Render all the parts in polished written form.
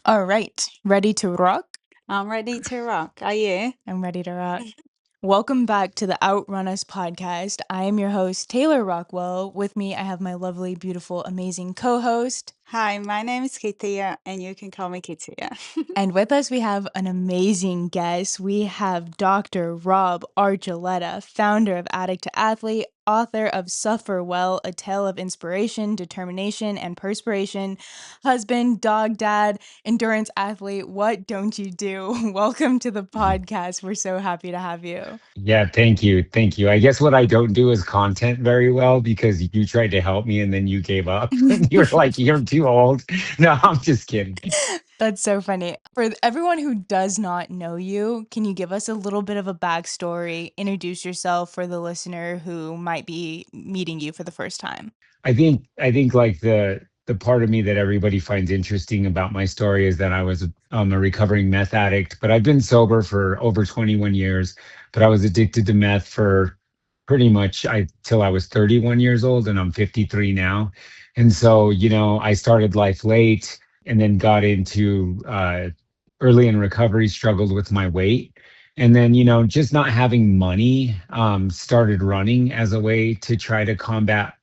All right, ready to rock? I'm ready to rock. Are you? I'm ready to rock. Welcome back to the OutRun Us podcast. I am your host, Taylor Rockwell. With me, I have my lovely, beautiful, amazing co host. Hi, my name is Kitia, and you can call me Kitia. And with us, we have an amazing guest. We have Dr. Rob Archuleta, founder of Addict to Athlete, author of Suffer Well, A Tale of Inspiration, Determination, and Perspiration, husband, dog dad, endurance athlete. What don't you do? Welcome to the podcast. We're so happy to have you. Yeah, thank you. Thank you. I guess what I don't do is content very well because you tried to help me and then you gave up. You were like, you're too old. No, I'm just kidding. That's so funny. For everyone who does not know you, can you give us a little bit of a backstory? Introduce yourself for the listener who might be meeting you for the first time. I think like the part of me that everybody finds interesting about my story is that I was a recovering meth addict, but I've been sober for over 21 years, but I was addicted to meth for pretty much I till I was 31 years old and I'm 53 now. And so, I started life late and then got into early in recovery, struggled with my weight. And then, just not having money, started running as a way to try to combat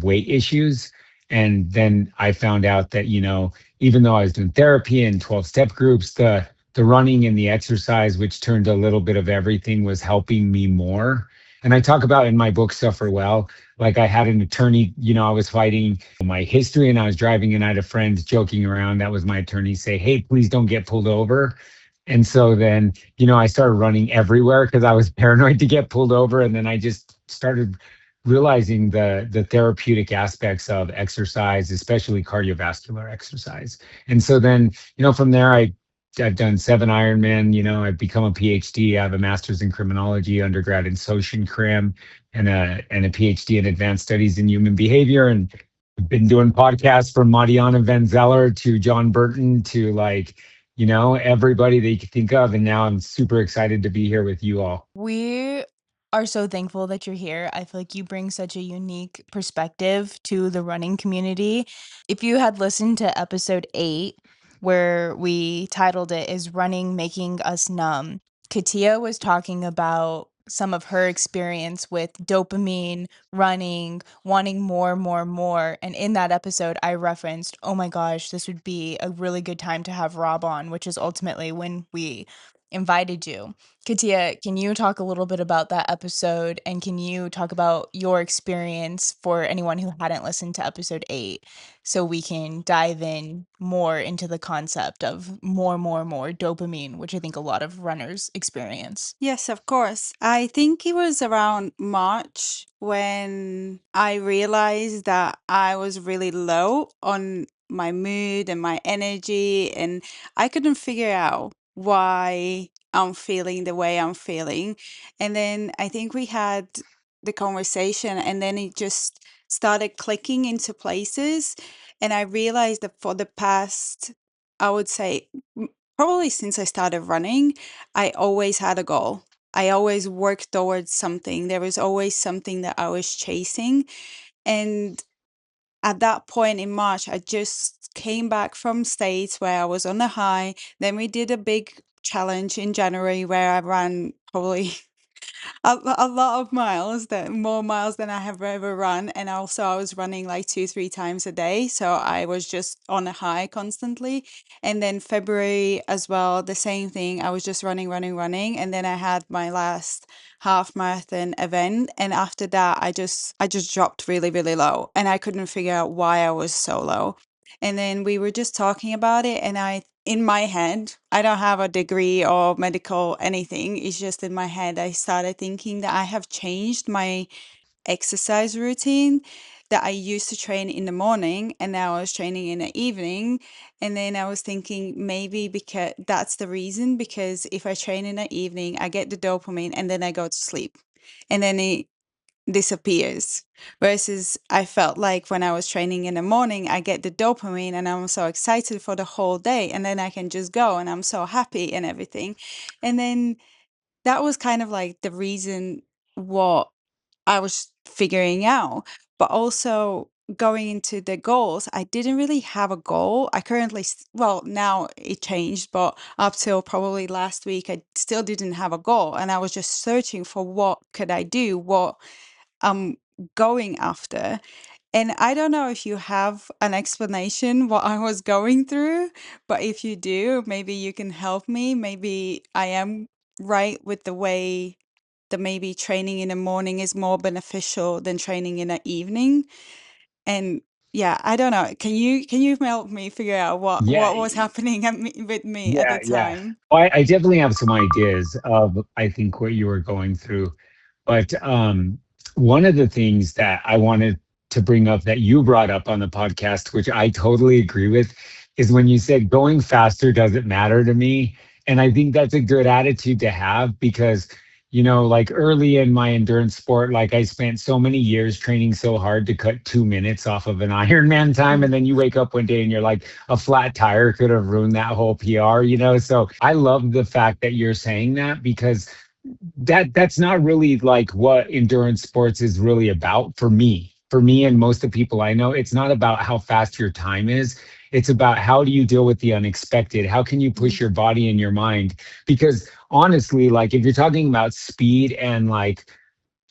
weight issues. And then I found out that, even though I was doing therapy and 12-step groups, the running and the exercise, which turned a little bit of everything, was helping me more. And I talk about in my book, Suffer Well, like I had an attorney, I was fighting my history and I was driving and I had a friend joking around. That was my attorney say, hey, please don't get pulled over. And so then, I started running everywhere because I was paranoid to get pulled over. And then I just started realizing the therapeutic aspects of exercise, especially cardiovascular exercise. And so then, from there, I've done 7 Ironman. I've become a PhD. I have a master's in criminology, undergrad in social crim, and a PhD in advanced studies in human behavior. And I've been doing podcasts from Mariana Van Zeller to John Burton to everybody that you could think of. And now I'm super excited to be here with you all. We are so thankful that you're here. I feel like you bring such a unique perspective to the running community. If you had listened to episode 8, where we titled it Is Running Making Us Numb? Katia was talking about some of her experience with dopamine, running, wanting more, more, more. And in that episode, I referenced, oh my gosh, this would be a really good time to have Rob on, which is ultimately when we invited you. Katia, can you talk a little bit about that episode and can you talk about your experience for anyone who hadn't listened to episode 8 so we can dive in more into the concept of more, more, more dopamine, which I think a lot of runners experience? Yes, of course. I think it was around March when I realized that I was really low on my mood and my energy, and I couldn't figure out why I'm feeling the way I'm feeling. And then I think we had the conversation, and then it just started clicking into places. And I realized that for the past, I would say, probably since I started running, I always had a goal. I always worked towards something. There was always something that I was chasing. And at that point in March, I just came back from States where I was on a high. Then we did a big challenge in January where I ran probably a lot of miles, that more miles than I have ever run. And also I was running like 2, 3 times a day. So I was just on a high constantly. And then February as well, the same thing. I was just running, running, running. And then I had my last half marathon event. And after that, I just dropped really, really low. And I couldn't figure out why I was so low. And then we were just talking about it. And in my head, I don't have a degree or medical anything. It's just in my head. I started thinking that I have changed my exercise routine, that I used to train in the morning and now I was training in the evening. And then I was thinking maybe because that's the reason, because if I train in the evening, I get the dopamine and then I go to sleep. And then it disappears. Versus I felt like when I was training in the morning, I get the dopamine and I'm so excited for the whole day. And then I can just go and I'm so happy and everything. And then that was kind of like the reason what I was figuring out. But also going into the goals, I didn't really have a goal. I currently, well, now it changed, but up till probably last week, I still didn't have a goal. And I was just searching for what could I do, what I'm going after. And I don't know if you have an explanation what I was going through, but if you do, maybe you can help me. Maybe I am right with the way that maybe training in the morning is more beneficial than training in the evening. And yeah, I don't know. Can you help me figure out Yeah, what was happening with me at the yeah. time? Well, I definitely have some ideas of, I think, what you were going through. But one of the things that I wanted to bring up that you brought up on the podcast, which I totally agree with, is when you said going faster doesn't matter to me. And I think that's a good attitude to have because, like early in my endurance sport, like I spent so many years training so hard to cut 2 minutes off of an Ironman time. And Mm, then you wake up one day and you're like, a flat tire could have ruined that whole PR. So I love the fact that you're saying that because that's not really like what endurance sports is really about for me and most of the people I know. It's not about how fast your time is. It's about how do you deal with the unexpected, how can you mm, push your body and your mind, because honestly, like if you're talking about speed and like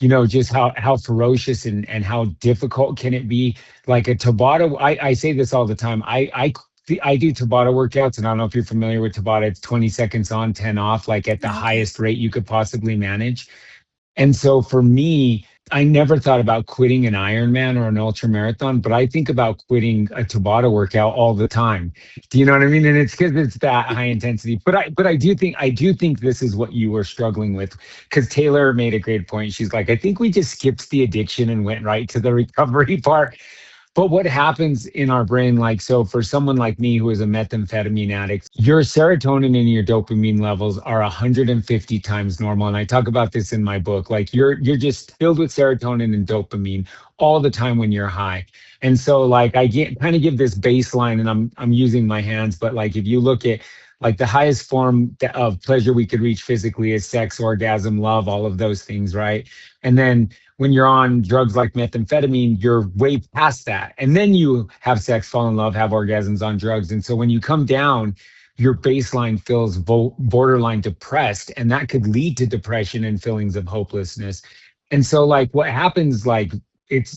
just how ferocious and how difficult can it be, like a tabata. I say this all the time. I do Tabata workouts, and I don't know if you're familiar with Tabata. It's 20 seconds on, 10 off, like at the okay. highest rate you could possibly manage. And so for me, I never thought about quitting an Ironman or an ultra marathon, but I think about quitting a Tabata workout all the time. Do you know what I mean? And it's because it's that high intensity. But I do think this is what you were struggling with. Because Taylor made a great point. She's like, I think we just skipped the addiction and went right to the recovery part. But what happens in our brain, like, so for someone like me who is a methamphetamine addict, your serotonin and your dopamine levels are 150 times normal. And I talk about this in my book. Like you're just filled with serotonin and dopamine all the time when you're high. And so like I get kind of give this baseline, and I'm using my hands, but like if you look at like the highest form of pleasure we could reach physically is sex, orgasm, love, all of those things, right? And then when you're on drugs like methamphetamine, you're way past that. And then you have sex, fall in love, have orgasms on drugs. And so when you come down, your baseline feels borderline depressed, and that could lead to depression and feelings of hopelessness. And so, like, what happens, like,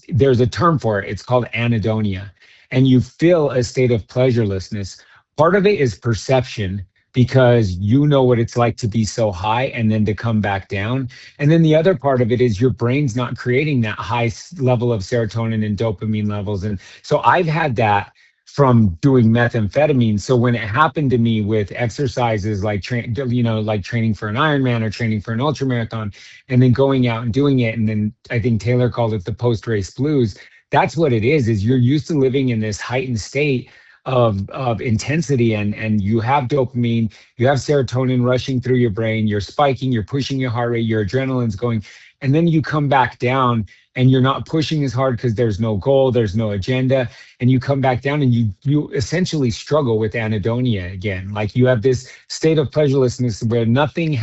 there's a term for it, it's called anhedonia, and you feel a state of pleasurelessness. Part of it is perception because you know what it's like to be so high and then to come back down. And then the other part of it is your brain's not creating that high level of serotonin and dopamine levels. And so I've had that from doing methamphetamine. So when it happened to me with exercises like like training for an Ironman or training for an ultra marathon, and then going out and doing it, and then I think Taylor called it the post race blues. That's what it is you're used to living in this heightened state of intensity, and you have dopamine, you have serotonin rushing through your brain, you're spiking, you're pushing your heart rate, your adrenaline's going, and then you come back down and you're not pushing as hard because there's no goal, there's no agenda, and you come back down and you essentially struggle with anhedonia again. Like you have this state of pleasurelessness where nothing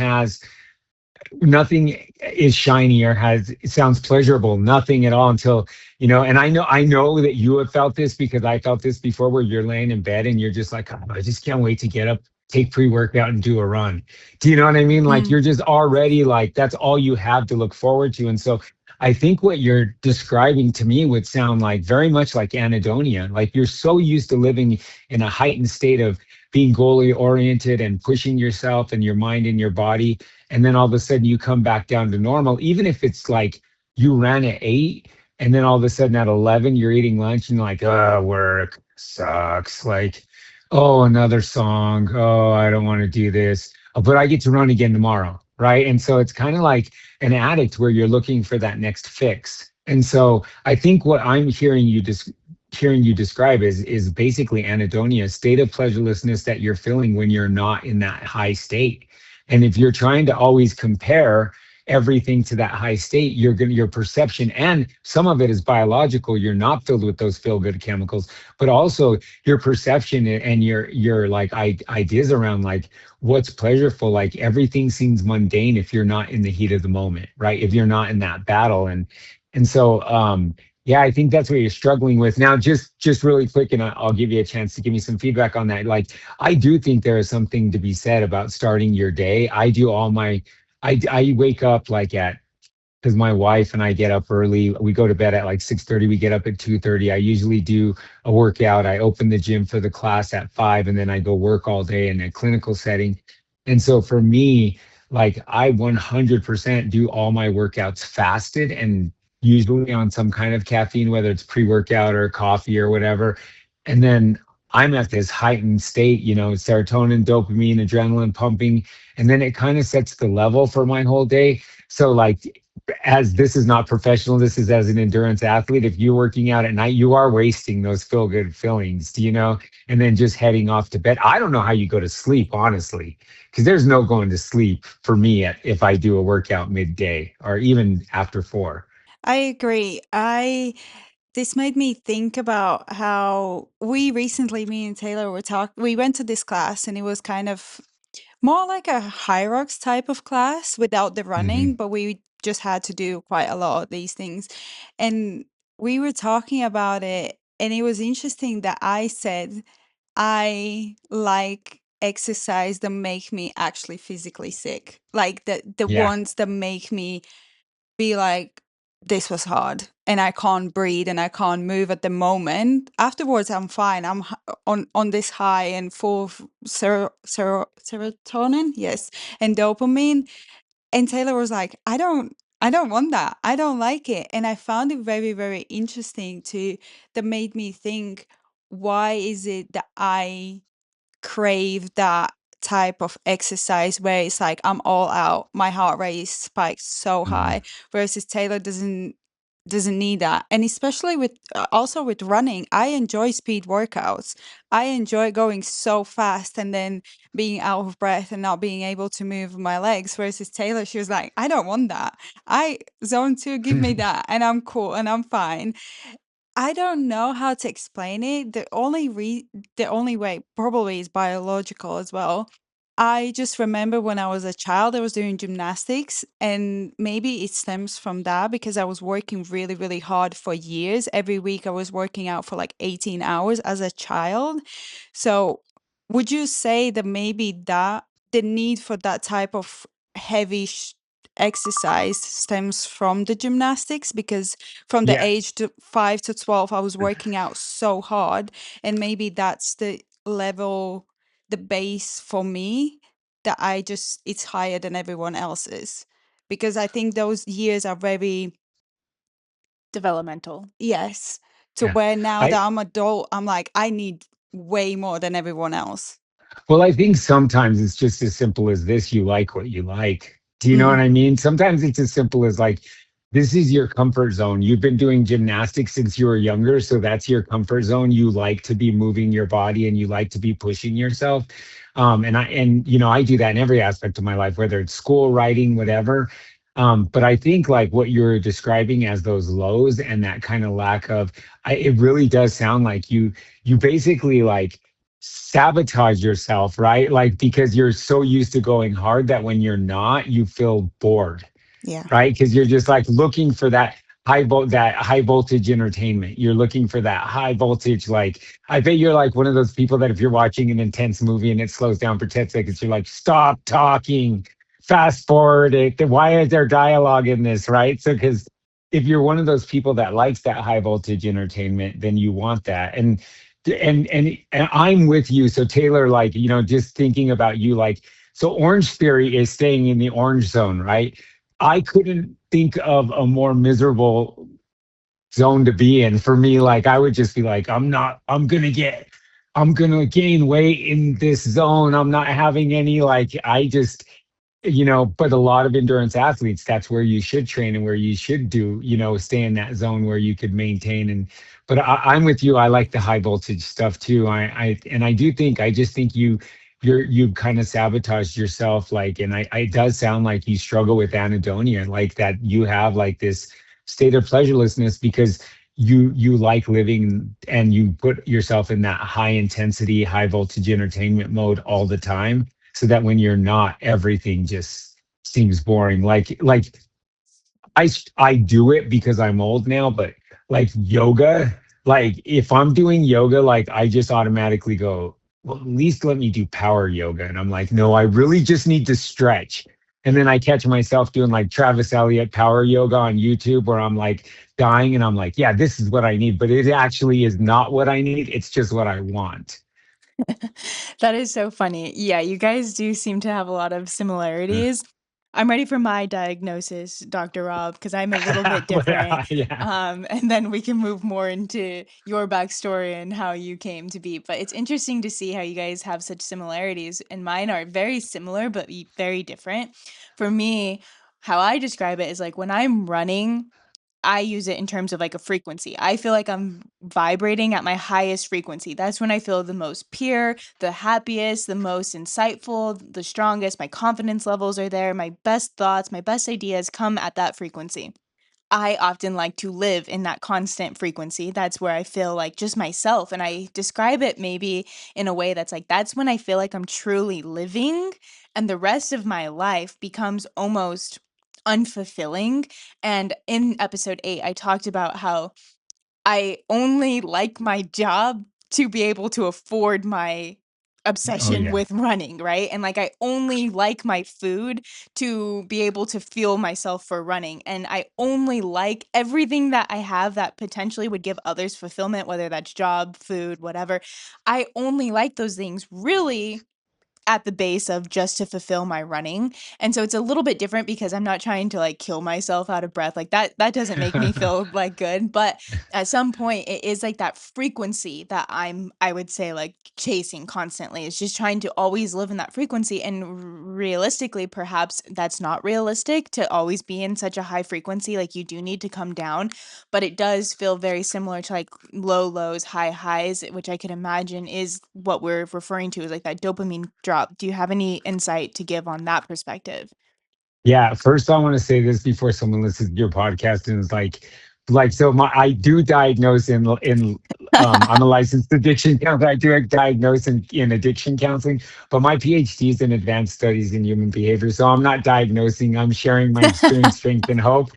is shiny or has it sounds pleasurable, nothing at all until and I know that you have felt this because I felt this before, where you're laying in bed and you're just like, oh, I just can't wait to get up, take pre-workout and do a run. Do you know what I mean? Like Mm, you're just already like that's all you have to look forward to. And so I think what you're describing to me would sound like very much like anhedonia. Like you're so used to living in a heightened state of being goalie oriented and pushing yourself and your mind and your body, and then all of a sudden you come back down to normal, even if it's like you ran at 8 and then all of a sudden at 11 you're eating lunch and you're like, oh, work sucks, like, oh, another song, oh, I don't want to do this. But I get to run again tomorrow, right? And so it's kind of like an addict where you're looking for that next fix. And so I think what I'm hearing you describe is basically anhedonia, a state of pleasurelessness that you're feeling when you're not in that high state. And if you're trying to always compare everything to that high state, your perception, and some of it is biological. You're not filled with those feel good chemicals, but also your perception and your like ideas around like what's pleasurable. Like everything seems mundane if you're not in the heat of the moment, right? If you're not in that battle, and so Yeah, I think that's what you're struggling with now. Just really quick, and I'll give you a chance to give me some feedback on that. Like, I do think there is something to be said about starting your day. I do all my, I wake up like at because my wife and I get up early. We go to bed at like 6:30. We get up at 2:30. I usually do a workout. I open the gym for the class at 5, and then I go work all day in a clinical setting. And so for me, like I 100% do all my workouts fasted and usually on some kind of caffeine, whether it's pre-workout or coffee or whatever. And then I'm at this heightened state, serotonin, dopamine, adrenaline pumping, and then it kind of sets the level for my whole day. So like as this is not professional, this is as an endurance athlete. If you're working out at night, you are wasting those feel good feelings, and then just heading off to bed. I don't know how you go to sleep, honestly, because there's no going to sleep for me if I do a workout midday or even after 4. I agree. I This made me think about how we recently, me and Taylor were talking. We went to this class, and it was kind of more like a high rocks type of class without the running, Hmm. but we just had to do quite a lot of these things. And we were talking about it, and it was interesting that I said I like exercise that make me actually physically sick. Like the Yeah. ones that make me be like, this was hard and I can't breathe and I can't move at the moment. Afterwards, I'm fine. On this high and full of serotonin, yes, and dopamine. And Taylor was like, I don't want that. I don't like it. And I found it very, very interesting to that made me think, why is it that I crave that type of exercise where it's like I'm all out, my heart rate is spiked so high, Mhm. versus Taylor doesn't need that. And especially with also with running, I enjoy speed workouts. I enjoy going so fast and then being out of breath and not being able to move my legs, versus Taylor, she was like, I don't want that. I zone 2, give me that, and I'm cool and I'm fine. I don't know how to explain it. The only way probably is biological as well. I just remember when I was a child, I was doing gymnastics, and maybe it stems from that because I was working really, really hard for years. Every week, I was working out for like 18 hours as a child. So, would you say that maybe that the need for that type of heavy exercise stems from the gymnastics? Because from the Yeah. age to 5 to 12, I was working out so hard, and maybe that's the level, the base for me, that I just it's higher than everyone else's, because I think those years are very, Developmental. yes, to Yeah. where now I that I'm adult, I'm like, I need way more than everyone else. Well, I think sometimes it's just as simple as this: you like what you like. Do you know what Mm, I mean? Sometimes it's as simple as like, this is your comfort zone. You've been doing gymnastics since you were younger, so that's your comfort zone. You like to be moving your body and you like to be pushing yourself. I do that in every aspect of my life, whether it's school, writing, whatever. But I think like what you're describing as those lows and that kind of lack of, it really does sound like you basically like sabotage yourself, right? Like because you're so used to going hard that when you're not, you feel bored, yeah. right? Because you're just like looking for that high voltage entertainment. You're looking for that high voltage. Like I bet you're like one of those people that if you're watching an intense movie and it slows down for 10 seconds, you're like, stop talking, fast forward it. Why is there dialogue in this, right? So because if you're one of those people that likes that high voltage entertainment, then you want that. And I'm with you. So Taylor, like, just thinking about you, like, so Orange Theory is staying in the orange zone, right? I couldn't think of a more miserable zone to be in for me. Like I would just be like, I'm gonna gain weight in this zone. I'm not having any, like, I just, but a lot of endurance athletes, that's where you should train and where you should do, stay in that zone where you could maintain. But I'm with you. I like the high voltage stuff too. And I do think, I just think you kind of sabotaged yourself. Like, and it does sound like you struggle with anhedonia, like that you have like this state of pleasurelessness because you like living and you put yourself in that high intensity, high voltage entertainment mode all the time so that when you're not, everything just seems boring. Like I do it because I'm old now, but like yoga, like if I'm doing yoga, like I just automatically go, well, at least let me do power yoga. And I'm like, no, I really just need to stretch. And then I catch myself doing like Travis Elliott power yoga on YouTube where I'm like dying and I'm like, yeah, this is what I need. But it actually is not what I need. It's just what I want. That is so funny. Yeah, you guys do seem to have a lot of similarities. I'm ready for my diagnosis, Dr. Rob, because I'm a little bit different. Yeah. And then we can move more into your backstory and how you came to be. But it's interesting to see how you guys have such similarities, and mine are very similar but very different. For me, how I describe it is like when I'm running, I use it in terms of like a frequency. I feel like I'm vibrating at my highest frequency. That's when I feel the most pure, the happiest, the most insightful, the strongest. My confidence levels are there. My best thoughts, my best ideas come at that frequency. I often like to live in that constant frequency. That's where I feel like just myself. And I describe it maybe in a way that's like, that's when I feel like I'm truly living. And the rest of my life becomes almost unfulfilling. And in episode 8, I talked about how I only like my job to be able to afford my Oh obsession yeah. with running, right? And like I only like my food to be able to fuel myself for running. And I only like everything that I have that potentially would give others fulfillment, whether that's job, food, whatever. I only like those things really at the base of just to fulfill my running. And so it's a little bit different because I'm not trying to like kill myself out of breath. Like that doesn't make me feel like good, but at some point it is like that frequency that I would say like chasing constantly. It's just trying to always live in that frequency, and realistically perhaps that's not realistic to always be in such a high frequency. Like you do need to come down, but it does feel very similar to like low lows, high highs, which I could imagine is what we're referring to, is like that dopamine drop. Do you have any insight to give on that perspective? Yeah, first I want to say this before someone listens to your podcast and is like so my I do diagnose in I'm a licensed addiction counselor. I do diagnose in addiction counseling, but my PhD is in advanced studies in human behavior. So I'm not diagnosing, I'm sharing my experience, strength, and hope.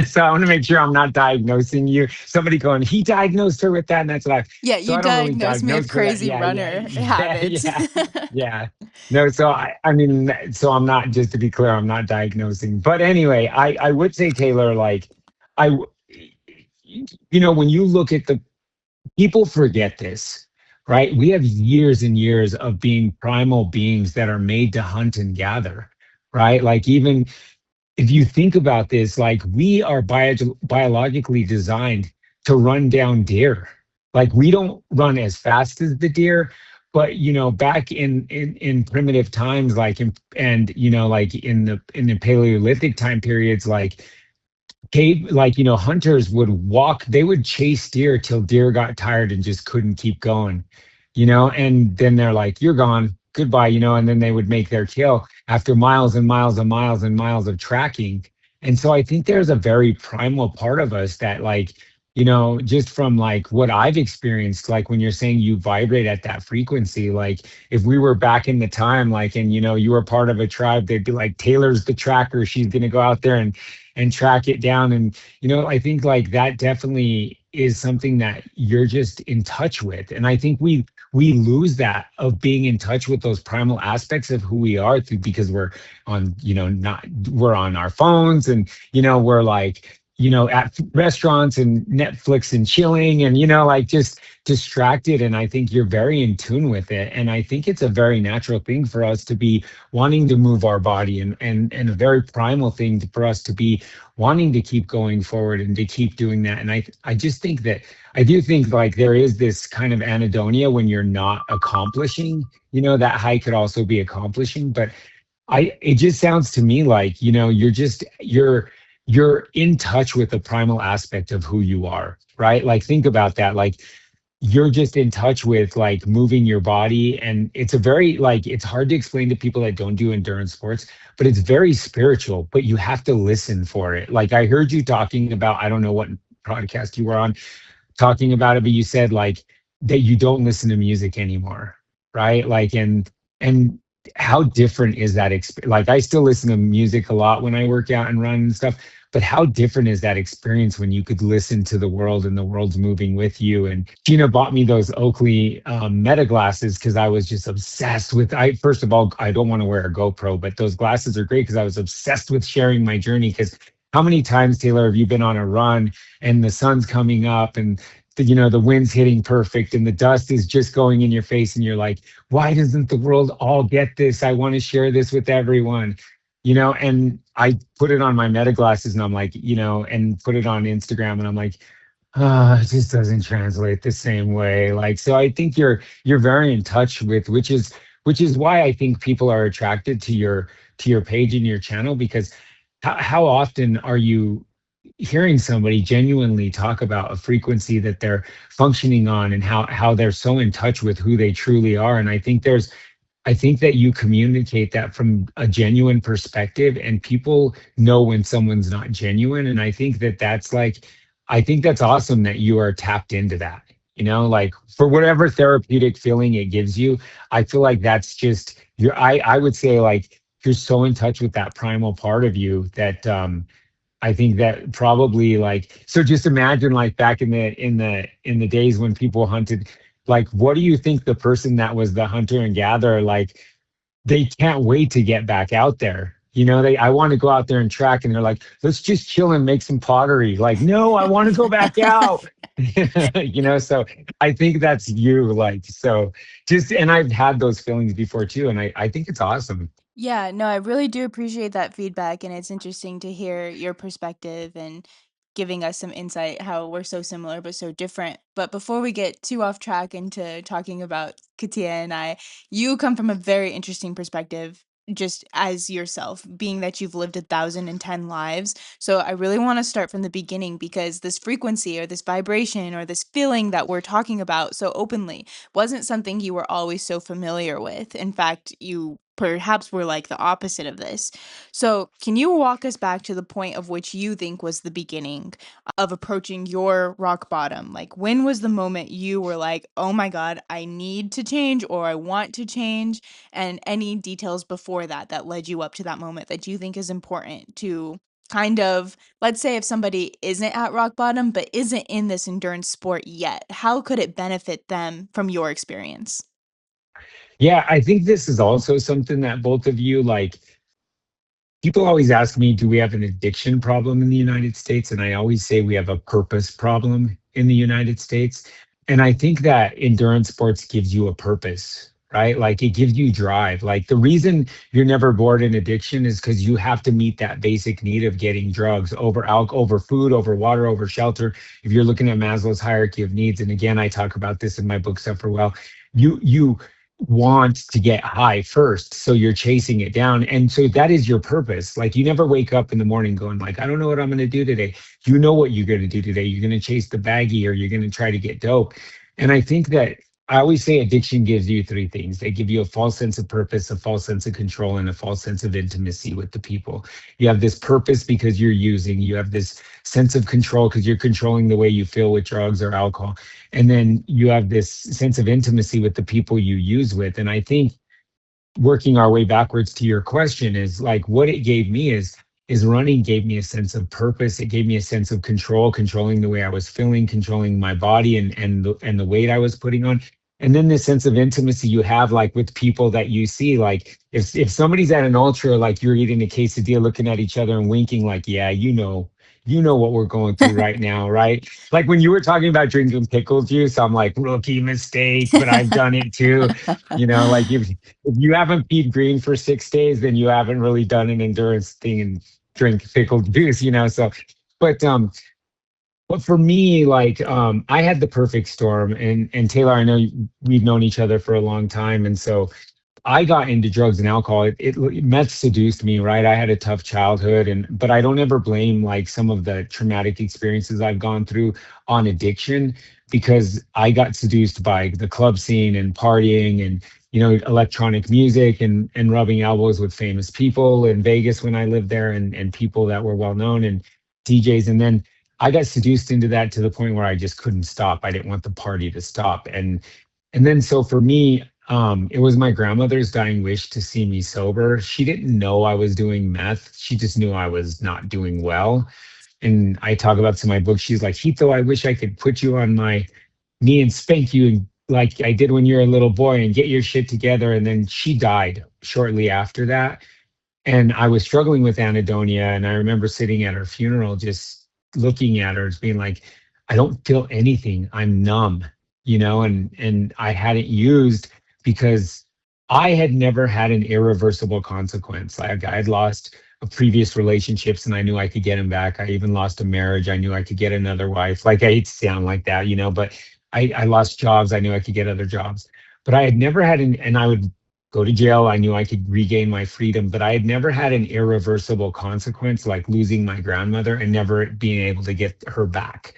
So I want to make sure I'm not diagnosing you. Somebody going, he diagnosed her with that, and that's what I Yeah, so you I don't really diagnosed me with diagnose for that. crazy Yeah, yeah, runner yeah, habits. yeah, yeah. No, so I mean, so I'm not, just to be clear, I'm not diagnosing. But anyway, I would say, Taylor, like, I, when you look at the people forget this, right? We have years and years of being primal beings that are made to hunt and gather, right? Like, even if you think about this, like we are biologically designed to run down deer. Like we don't run as fast as the deer, but back in primitive times, like and like in the Paleolithic time periods, like hunters would walk, they would chase deer till deer got tired and just couldn't keep going, and then they're like, you're gone, goodbye, and then they would make their kill after miles and miles and miles and miles of tracking. And so I think there's a very primal part of us that, like, just from like what I've experienced, like when you're saying you vibrate at that frequency, like if we were back in the time, like, and you were part of a tribe, they'd be like, Taylor's the tracker, she's going to go out there and track it down. And I think like that definitely is something that you're just in touch with. And I think we lose that of being in touch with those primal aspects of who we are because we're on, not we're on our phones, and we're like, at restaurants and Netflix and chilling and like just distracted. And I think you're very in tune with it, and I think it's a very natural thing for us to be wanting to move our body, and a very primal thing for us to be wanting to keep going forward and to keep doing that. And I just think that I do think like there is this kind of anhedonia when you're not accomplishing, that high could also be accomplishing. But it just sounds to me like, you're in touch with the primal aspect of who you are, right? Like think about that. Like you're just in touch with like moving your body, and it's a very, like, it's hard to explain to people that don't do endurance sports, but it's very spiritual, but you have to listen for it. Like I heard you talking about, I don't know what podcast you were on, talking about it, but you said like that you don't listen to music anymore, right? Like, and how different is that like I still listen to music a lot when I work out and run and stuff, but how different is that experience when you could listen to the world and the world's moving with you? And Gina bought me those Oakley Meta glasses because I was just obsessed with. I first of all, I don't want to wear a GoPro, but those glasses are great because I was obsessed with sharing my journey. Because how many times, Taylor, have you been on a run and the sun's coming up and the wind's hitting perfect and the dust is just going in your face and you're like, why doesn't the world all get this? I want to share this with everyone. And I put it on my Meta glasses and I'm like, and put it on Instagram and I'm like, it just doesn't translate the same way. Like, so I think you're very in touch with, which is why I think people are attracted to your page and your channel, because how often are you hearing somebody genuinely talk about a frequency that they're functioning on and how they're so in touch with who they truly are. And I think that you communicate that from a genuine perspective, and people know when someone's not genuine. And I think that's awesome that you are tapped into that. Like, for whatever therapeutic feeling it gives you, I feel like that's just I would say, like, you're so in touch with that primal part of you that I think that probably, like, so just imagine, like, back in the days when people hunted, like, what do you think the person that was the hunter and gatherer, like, they can't wait to get back out there. I want to go out there and track, and they're like, let's just chill and make some pottery. Like, no, I want to go back out. So I think that's you. Like, so and I've had those feelings before too. And I think it's awesome. Yeah, no, I really do appreciate that feedback, and it's interesting to hear your perspective and giving us some insight how we're so similar but so different. But before we get too off track into talking about Katia and I, you come from a very interesting perspective just as yourself, being that you've lived 1,010 lives. So I really want to start from the beginning, because this frequency or this vibration or this feeling that we're talking about so openly wasn't something you were always so familiar with. In fact, you perhaps were like the opposite of this. So, can you walk us back to the point of which you think was the beginning of approaching your rock bottom? Like, when was the moment you were like, oh my God, I need to change or I want to change? And any details before that that led you up to that moment that you think is important to kind of, let's say, if somebody isn't at rock bottom but isn't in this endurance sport yet, how could it benefit them from your experience? Yeah, I think this is also something that both of you, like, people always ask me, do we have an addiction problem in the United States? And I always say we have a purpose problem in the United States. And I think that endurance sports gives you a purpose, right? Like, it gives you drive. Like, the reason you're never bored in addiction is because you have to meet that basic need of getting drugs over alcohol, over food, over water, over shelter. If you're looking at Maslow's hierarchy of needs, and again, I talk about this in my book, Suffer Well, you want to get high first, so you're chasing it down, and so that is your purpose. Like, you never wake up in the morning going like, I don't know what I'm going to do today. You know what you're going to do today. You're going to chase the baggie, or you're going to try to get dope. And I think that I always say addiction gives you three things. They give you a false sense of purpose, a false sense of control, and a false sense of intimacy with the people. You have this purpose because you're using, you have this sense of control because you're controlling the way you feel with drugs or alcohol, and then you have this sense of intimacy with the people you use with. And I think, working our way backwards to your question, is like, what it gave me is running gave me a sense of purpose. It gave me a sense of control, controlling the way I was feeling, controlling my body, and the weight I was putting on. And then this sense of intimacy you have, like, with people that you see. Like, if somebody's at an ultra, like, you're eating a quesadilla, looking at each other and winking, like, yeah, you know what we're going through right now, right? Like, when you were talking about drinking pickle juice, I'm like, rookie mistake, but I've done it too. Like, if you haven't peed green for 6 days, then you haven't really done an endurance thing and drink pickle juice. So, but but for me, like, I had the perfect storm, and Taylor, I know we've known each other for a long time, and so I got into drugs and alcohol. Meth seduced me, right? I had a tough childhood, but I don't ever blame, like, some of the traumatic experiences I've gone through on addiction, because I got seduced by the club scene and partying and electronic music and rubbing elbows with famous people in Vegas when I lived there, and people that were well known, and DJs. And then I got seduced into that to the point where I just couldn't stop. I didn't want the party to stop. And then, so for me, It was my grandmother's dying wish to see me sober. She didn't know I was doing meth. She just knew I was not doing well. And I talk about this in my book. She's like, Hito, I wish I could put you on my knee and spank you like I did when you were a little boy and get your shit together. And then she died shortly after that. And I was struggling with anhedonia. And I remember sitting at her funeral, just looking at her, as being like, I don't feel anything. I'm numb, and I hadn't used because I had never had an irreversible consequence. Like I had lost a previous relationships and I knew I could get him back. I even lost a marriage. I knew I could get another wife. Like I hate to sound like that, but I lost jobs. I knew I could get other jobs. But I had never had and I would go to jail. I knew I could regain my freedom, but I had never had an irreversible consequence like losing my grandmother and never being able to get her back.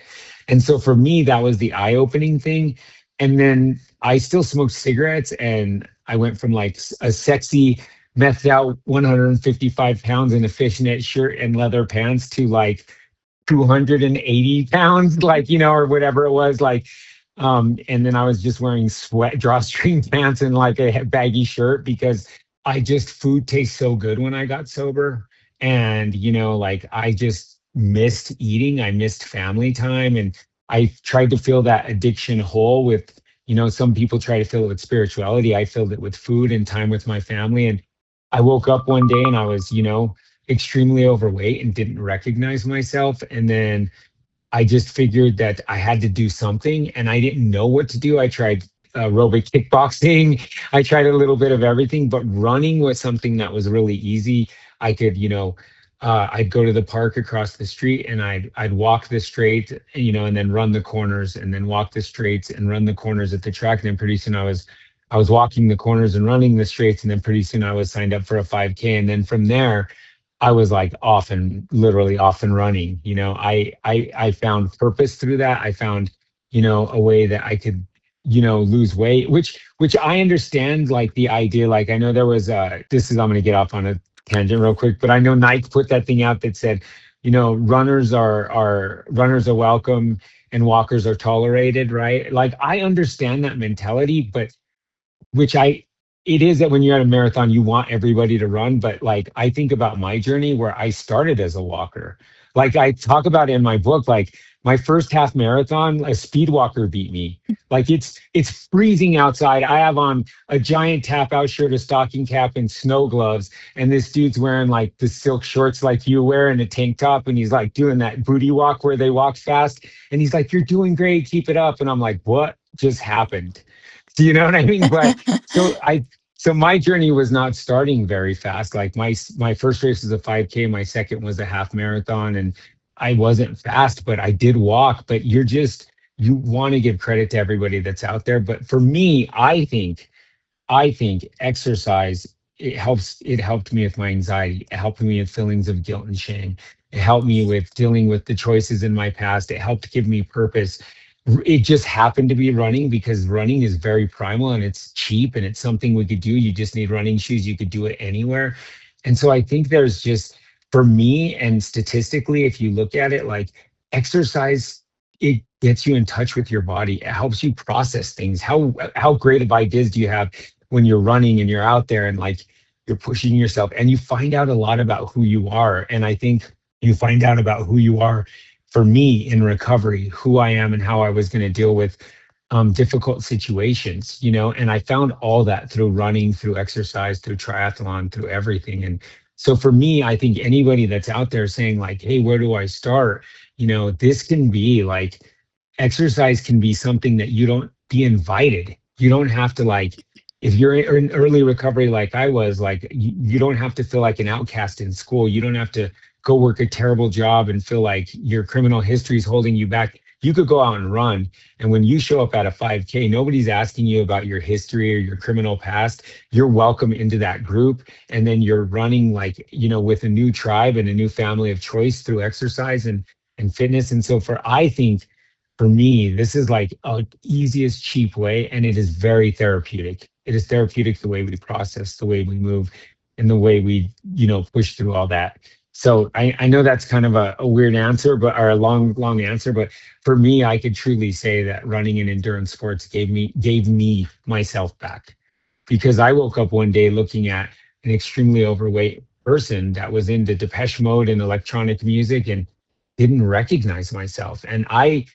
And so for me, that was the eye-opening thing. And then I still smoked cigarettes, and I went from like a sexy methed out 155 pounds in a fishnet shirt and leather pants to like 280 pounds, like, or whatever it was, like, and then I was just wearing sweat drawstring pants and like a baggy shirt because food tastes so good when I got sober. And, like I just missed eating. I missed family time. And I tried to fill that addiction hole with, some people try to fill it with spirituality. I filled it with food and time with my family. And I woke up one day and I was, extremely overweight and didn't recognize myself. And then I just figured that I had to do something and I didn't know what to do. I tried aerobic kickboxing. I tried a little bit of everything, but running was something that was really easy. I could, I'd go to the park across the street and I'd walk the straight, and then run the corners and then walk the straights and run the corners at the track. And then pretty soon I was walking the corners and running the straights. And then pretty soon I was signed up for a 5K. And then from there, I was like literally off and running. I found purpose through that. I found, a way that I could, lose weight, which I understand, like the idea, like I know there was I'm going to get off on a tangent real quick, but I know Nike put that thing out that said, runners are welcome and walkers are tolerated, right? Like I understand that mentality, but which it is that when you're at a marathon, you want everybody to run. But like, I think about my journey where I started as a walker. Like I talk about in my book, like my first half marathon, a speed walker beat me. Like it's freezing outside. I have on a giant tap out shirt, a stocking cap, and snow gloves. And this dude's wearing like the silk shorts like you wear and a tank top. And he's like doing that booty walk where they walk fast. And he's like, "You're doing great. Keep it up." And I'm like, what just happened? Do you know what I mean? But so my journey was not starting very fast. Like my first race was a 5K, my second was a half marathon, and I wasn't fast, but I did walk. But you want to give credit to everybody that's out there. But for me, I think exercise, it helped me with my anxiety. It helped me with feelings of guilt and shame. It helped me with dealing with the choices in my past. It helped give me purpose. It just happened to be running because running is very primal and it's cheap and it's something we could do. You just need running shoes. You could do it anywhere. And so I think there's just, for me, and statistically, if you look at it, like exercise, it gets you in touch with your body. It helps you process things. How great of ideas do you have when you're running and you're out there and like you're pushing yourself and you find out a lot about who you are. And I think you find out about who you are, for me in recovery, who I am and how I was going to deal with difficult situations, and I found all that through running, through exercise, through triathlon, through everything. And so for me, I think anybody that's out there saying like, hey, where do I start? This can be like, exercise can be something that you don't be invited. You don't have to like, if you're in early recovery like I was, like you don't have to feel like an outcast in school. You don't have to go work a terrible job and feel like your criminal history is holding you back. You could go out and run. And when you show up at a 5K, nobody's asking you about your history or your criminal past. You're welcome into that group. And then you're running like, with a new tribe and a new family of choice through exercise and fitness. And so I think for me, this is like a easiest, cheap way. And it is very therapeutic. It is therapeutic the way we process, the way we move, and the way we, push through all that. So I know that's kind of a weird answer, or a long answer, but for me, I could truly say that running and endurance sports gave me myself back. because I woke up one day looking at an extremely overweight person that was into Depeche Mode and electronic music and didn't recognize myself. And I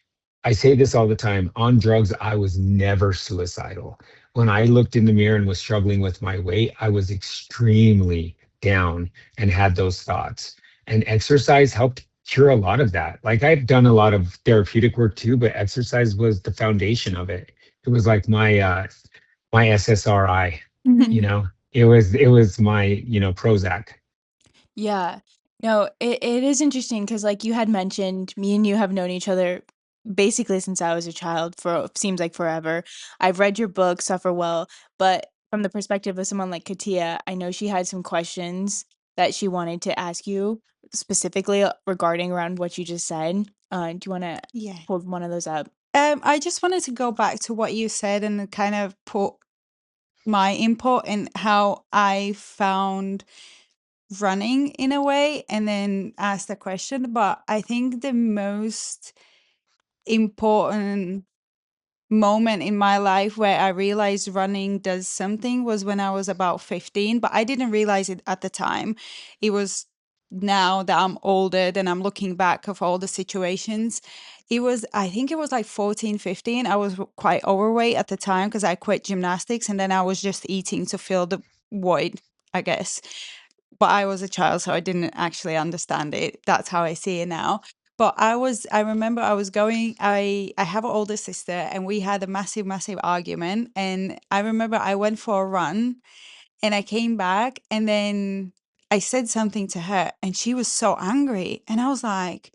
say this all the time, on drugs, I was never suicidal. When I looked in the mirror and was struggling with my weight, I was extremely down and had those thoughts. And exercise helped cure a lot of that. Like I've done a lot of therapeutic work too, but exercise was the foundation of it. It was like my SSRI, you know. It was my, Prozac. Yeah. No, it is interesting because, like you had mentioned, me and you have known each other basically since I was a child for seems like forever. I've read your book, Suffer Well, but from the perspective of someone like Katia, I know she had some questions that she wanted to ask you specifically regarding around what you just said. Do you want to Yeah. hold one of those up? I just wanted to go back to what you said and kind of put my input and how I found running in a way and then ask the question. But I think the most important moment in my life where I realized running does something was when I was about 15, but I didn't realize it at the time. It was now that I'm older and I'm looking back of all the situations. I think it was like 14, 15. I was quite overweight at the time because I quit gymnastics and then I was just eating to fill the void, I guess. But I was a child, so I didn't actually understand it. That's how I see it now. But I remember I was going, I have an older sister and we had a massive, massive argument. And I remember I went for a run and I came back and then I said something to her and she was so angry. And I was like,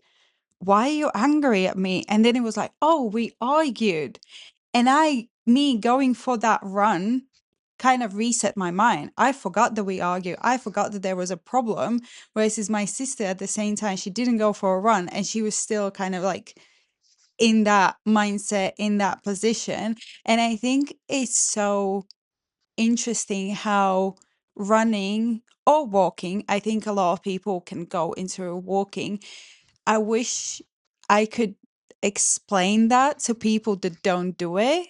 why are you angry at me? And then it was like, oh, we argued. And me going for that run kind of reset my mind. I forgot that we argued. I forgot that there was a problem. Whereas my sister at the same time, she didn't go for a run and she was still kind of like in that mindset, in that position. And I think it's so interesting how running or walking, I think a lot of people can go into walking. I wish I could explain that to people that don't do it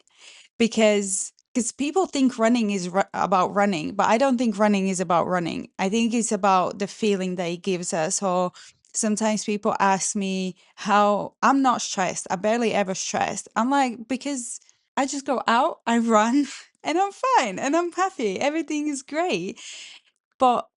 because people think running is about running, but I don't think running is about running. I think it's about the feeling that it gives us. Or sometimes people ask me how I'm not stressed. I barely ever stressed. I'm like, because I just go out, I run, and I'm fine and I'm happy. Everything is great. But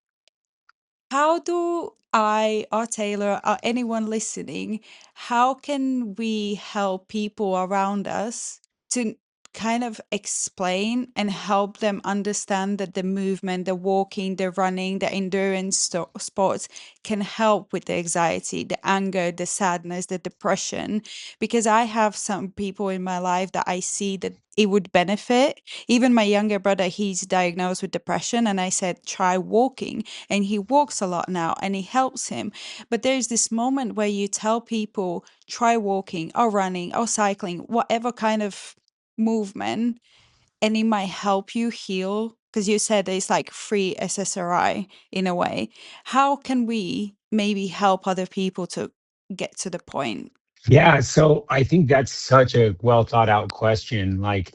how do I or Taylor or anyone listening, how can we help people around us to kind of explain and help them understand that the movement, the walking, the running, the endurance sports can help with the anxiety, the anger, the sadness, the depression? Because I have some people in my life that I see that it would benefit. Even my younger brother, he's diagnosed with depression, and I said, try walking, and he walks a lot now and it helps him. But there's this moment where you tell people, try walking or running or cycling, whatever kind of movement, and it might help you heal. Because you said it's like free SSRI in a way. How can we maybe help other people to get to the point? Yeah, so I think that's such a well thought out question. Like,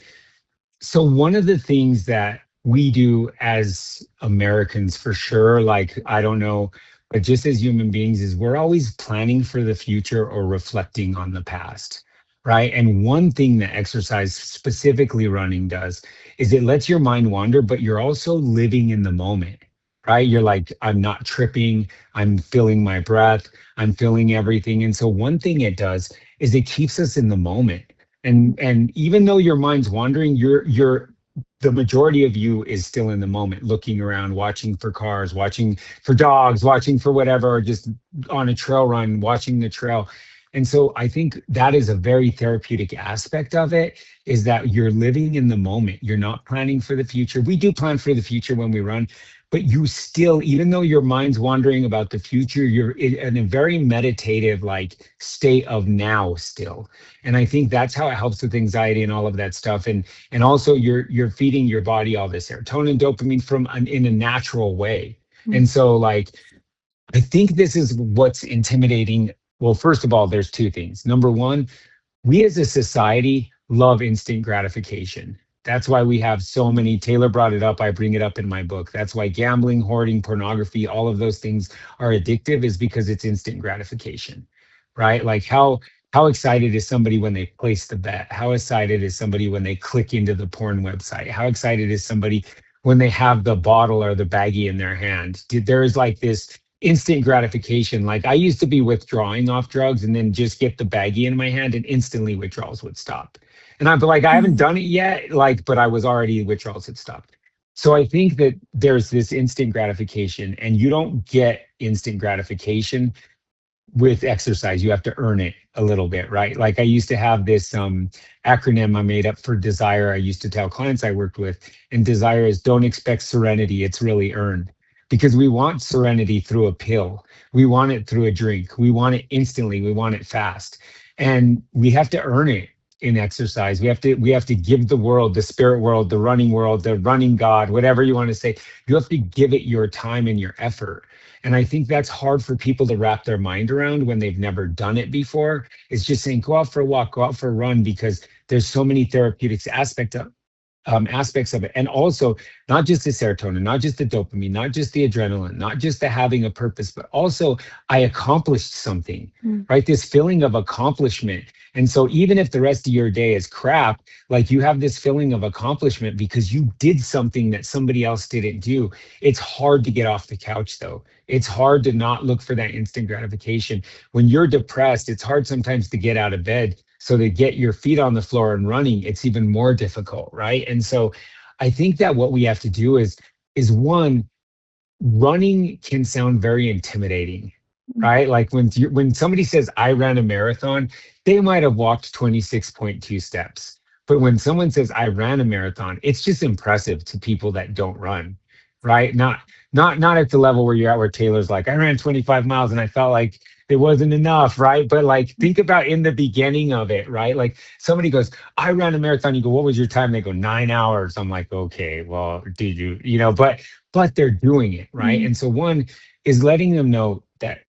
so one of the things that we do as Americans for sure, like I don't know, but just as human beings, is we're always planning for the future or reflecting on the past, right? And one thing that exercise, specifically running, does is it lets your mind wander, but you're also living in the moment, right? You're like, I'm not tripping, I'm feeling my breath, I'm feeling everything. And so one thing it does is it keeps us in the moment. And even though your mind's wandering, you're the majority of you is still in the moment, looking around, watching for cars, watching for dogs, watching for whatever, or just on a trail run, watching the trail. And so I think that is a very therapeutic aspect of it, is that you're living in the moment. You're not planning for the future. We do plan for the future when we run, but you still, even though your mind's wandering about the future, you're in a very meditative like state of now still. And I think that's how it helps with anxiety and all of that stuff. And also you're feeding your body all this serotonin, dopamine in a natural way. And so like I think this is what's intimidating. Well, first of all, there's two things. Number one, we as a society love instant gratification. That's why we have so many. Taylor brought it up. I bring it up in my book. That's why gambling, hoarding, pornography, all of those things are addictive, is because it's instant gratification, right? Like how excited is somebody when they place the bet? How excited is somebody when they click into the porn website? How excited is somebody when they have the bottle or the baggie in their hand? There's like this instant gratification. Like I used to be withdrawing off drugs and then just get the baggie in my hand and instantly withdrawals would stop. And I'd be like, I haven't Mhm. done it yet, like, but I was already withdrawals had stopped. So I think that there's this instant gratification, and you don't get instant gratification with exercise. You have to earn it a little bit, right? Like I used to have this acronym I made up for desire. I used to tell clients I worked with, and desire is don't expect serenity, it's really earned. Because we want serenity through a pill, we want it through a drink, we want it instantly, we want it fast, and we have to earn it in exercise. We have to give the world, the spirit world, the running god, whatever you want to say. You have to give it your time and your effort. And I think that's hard for people to wrap their mind around when they've never done it before. It's just saying, go out for a walk, go out for a run, because there's so many therapeutics aspects of it. And also, not just the serotonin, not just the dopamine, not just the adrenaline, not just the having a purpose, but also I accomplished something, Mm. right? This feeling of accomplishment. And so even if the rest of your day is crap, like you have this feeling of accomplishment because you did something that somebody else didn't do. It's hard to get off the couch though. It's hard to not look for that instant gratification. When you're depressed, it's hard sometimes to get out of bed. So to get your feet on the floor and running, it's even more difficult, right? And so I think that what we have to do is one, running can sound very intimidating, Mm. right? Like when somebody says I ran a marathon, they might have walked 26.2 steps. But when someone says I ran a marathon, it's just impressive to people that don't run, right? Not at the level where you're at where Taylor's like, I ran 25 miles and I felt like it wasn't enough, right? But like think about in the beginning of it, right? Like somebody goes, I ran a marathon. You go, what was your time? They go 9 hours. I'm like, okay, well, did but they're doing it, right? Mm. And so one is letting them know that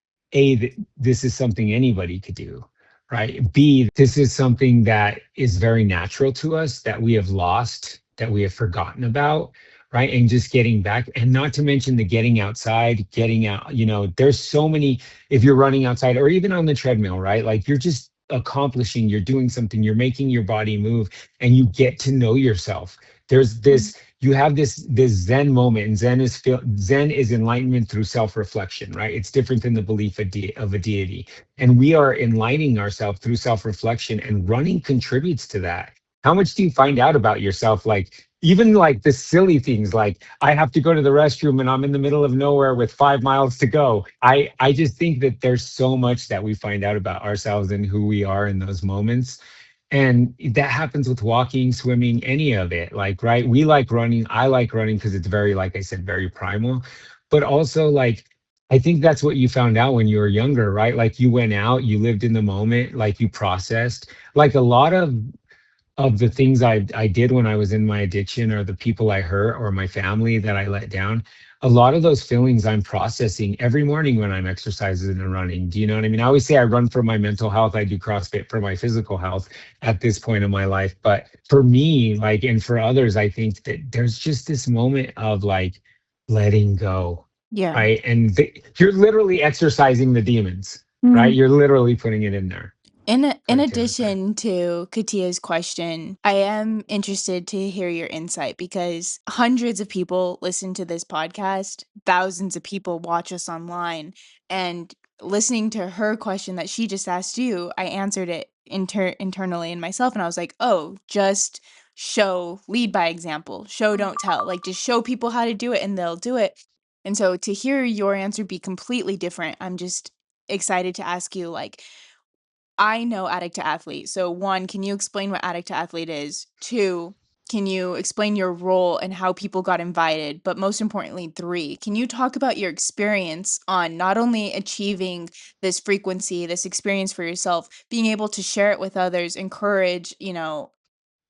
this is something anybody could do, right? B, this is something that is very natural to us that we have lost, that we have forgotten about, right? And just getting back, and not to mention the getting outside, getting out, there's so many, if you're running outside or even on the treadmill, right? Like you're just accomplishing, you're doing something, you're making your body move, and you get to know yourself. There's Mm. this you have this zen moment, and zen is enlightenment through self-reflection, right? It's different than the belief of a deity, and we are enlightening ourselves through self-reflection, and running contributes to that. How much do you find out about yourself? Like even like the silly things, like I have to go to the restroom and I'm in the middle of nowhere with 5 miles to go. I just think that there's so much that we find out about ourselves and who we are in those moments. And that happens with walking, swimming, any of it. Like, right? We like running. I like running because it's very, like I said, very primal. But also, like, I think that's what you found out when you were younger, right? Like, you went out, you lived in the moment, like, you processed. Like, a lot of the things I did when I was in my addiction, or the people I hurt, or my family that I let down, a lot of those feelings I'm processing every morning when I'm exercising and running. Do you know what I mean? I always say I run for my mental health. I do CrossFit for my physical health at this point in my life. But for me, like, and for others, I think that there's just this moment of like letting go, Yeah. right? And you're literally exercising the demons, right? Mm. You're literally putting it in there. Go In ahead, Taylor. Sorry. addition to Katia's question, I am interested to hear your insight because hundreds of people listen to this podcast, thousands of people watch us online, and listening to her question that she just asked you, I answered it internally in myself, and I was like, "Oh, just lead by example, show, don't tell. Like just show people how to do it and they'll do it." And so to hear your answer be completely different, I'm just excited to ask you like I know addict to athlete. So, one, can you explain what addict to athlete is? Two, can you explain your role and how people got invited? But most importantly, three, can you talk about your experience on not only achieving this frequency, this experience for yourself, being able to share it with others, encourage,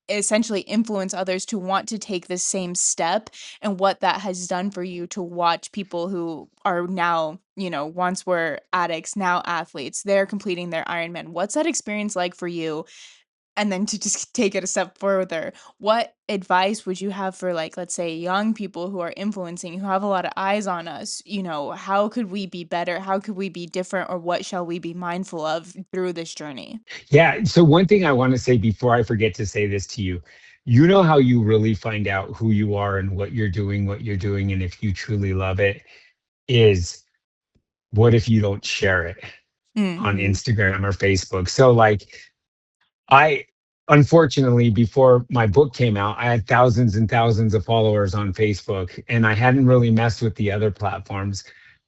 essentially influence others to want to take this same step and what that has done for you to watch people who are now, once were addicts, now athletes, they're completing their Ironman. What's that experience like for you? And then to just take it a step further, what advice would you have for, like, let's say young people who are influencing, who have a lot of eyes on us? How could we be better? How could we be different? Or what shall we be mindful of through this journey? Yeah. So one thing I want to say before I forget to say this to you, you know how you really find out who you are and what you're doing, and if you truly love it is what if you don't share it on Mm. Instagram or Facebook? So like I unfortunately before my book came out, I had thousands and thousands of followers on Facebook and I hadn't really messed with the other platforms.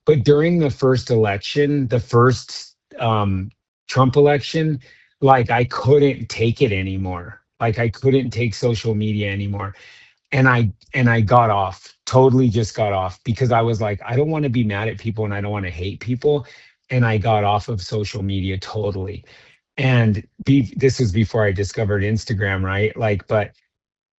But during the first election, the first Trump election, like I couldn't take it anymore. Like I couldn't take social media anymore. And I got off, totally just got off because I was like, I don't want to be mad at people and I don't want to hate people. And I got off of social media totally. And this was before I discovered Instagram, right? Like, but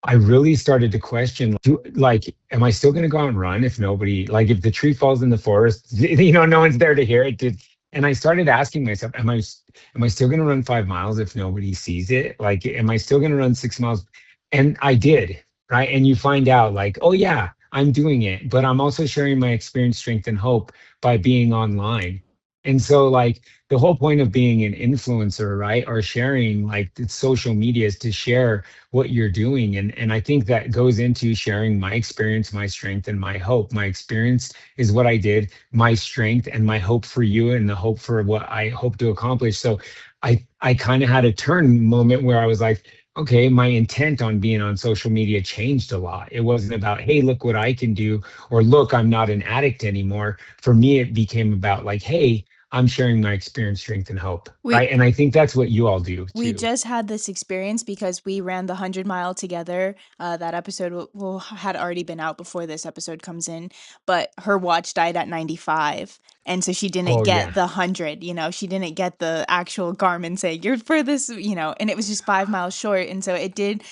I really started to question, am I still going to go out and run if nobody, like, if the tree falls in the forest, no one's there to hear it. And I started asking myself, am I still going to run 5 miles if nobody sees it? Like, am I still going to run 6 miles? And I did, right? And you find out, like, oh yeah, I'm doing it, but I'm also sharing my experience, strength, and hope by being online. And so, like, the whole point of being an influencer, right, or sharing like the social media is to share what you're doing. And I think that goes into sharing my experience, my strength, and my hope. My experience is what I did, my strength and my hope for you and the hope for what I hope to accomplish. So I kind of had a turn moment where I was like, okay, my intent on being on social media changed a lot. It wasn't about, hey, look what I can do, or look, I'm not an addict anymore. For me, it became about like, hey, I'm sharing my experience, strength, and hope, We right? And I think that's what you all do We too. just had this experience because we ran the 100 mile together. That episode had already been out before this episode comes in, but her watch died at 95. And so she didn't Oh get yeah, the 100, she didn't get the actual Garmin saying you're for this, and it was just 5 miles short. And so it did,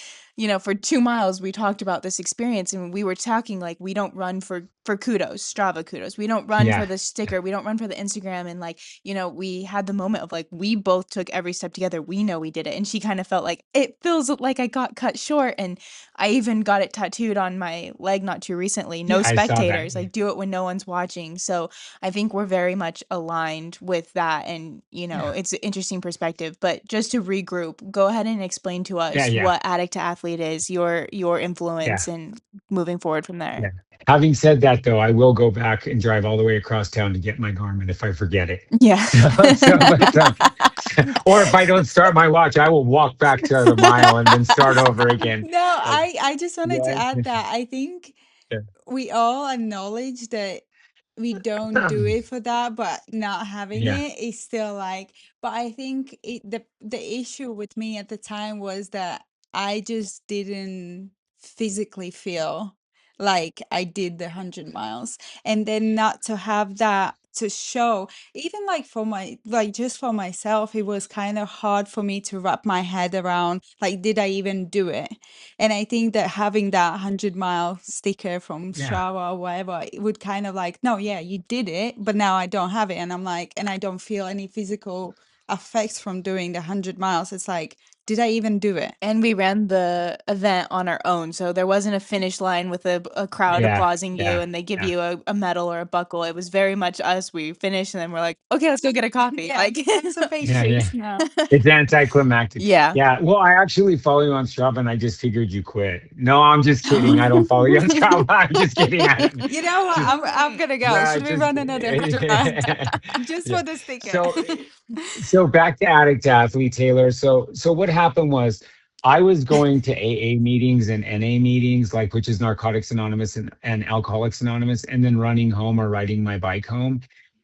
for 2 miles, we talked about this experience and we were talking like, we don't run for kudos, Strava kudos. We don't run for yeah, the sticker. We don't run for the Instagram. And like, we had the moment of like, we both took every step together. We know we did it. And she kind of felt like it feels like I got cut short. And I even got it tattooed on my leg not too recently. No yeah. I saw that. spectators, like do it when no one's watching. So I think we're very much aligned with that. And, Yeah, it's an interesting perspective. But just to regroup, go ahead and explain to yeah, us yeah, what Addict to Athlete is, your yeah, influence, and moving forward from there. yeah. Having said that, though, I will go back and drive all the way across town to get my Garmin if I forget it. Yeah. Or if I don't start my watch, I will walk back to the mile and then start over again. No, Like, I just wanted to yeah, add that I think we all acknowledge that we don't do it for that, but not having yeah, it is still like, but I think the issue with me at the time was that I just didn't physically feel like I did the 100 miles. And then not to have that to show, even like for my, like just for myself, it was kind of hard for me to wrap my head around, like, did I even do it? And I think that having that 100 mile sticker from yeah, Strava or whatever, it would kind of like, no, yeah, you did it, but now I don't have it. And I'm like, and I don't feel any physical effects from doing the 100 miles. It's like, did I even do it? And we ran the event on our own. So there wasn't a finish line with a crowd yeah, applauding you yeah, and they give yeah, you a medal or a buckle. It was very much us. We finished and then we're like, okay, let's go get a coffee. Yeah, Like, thanks for yeah, yeah. pastries now. It's anticlimactic. yeah. Yeah. Well, I actually follow you on Strava and I just figured you quit. No, I'm just kidding. I don't follow you on Strava. I'm just kidding. I don't You know what? just I'm gonna go. yeah, Should we just run another 100 miles just yeah. for the sticker? So so back to addict to athlete, Taylor. So what happened was I was going to AA meetings and NA meetings, like which is Narcotics Anonymous and Alcoholics Anonymous, and then running home or riding my bike home.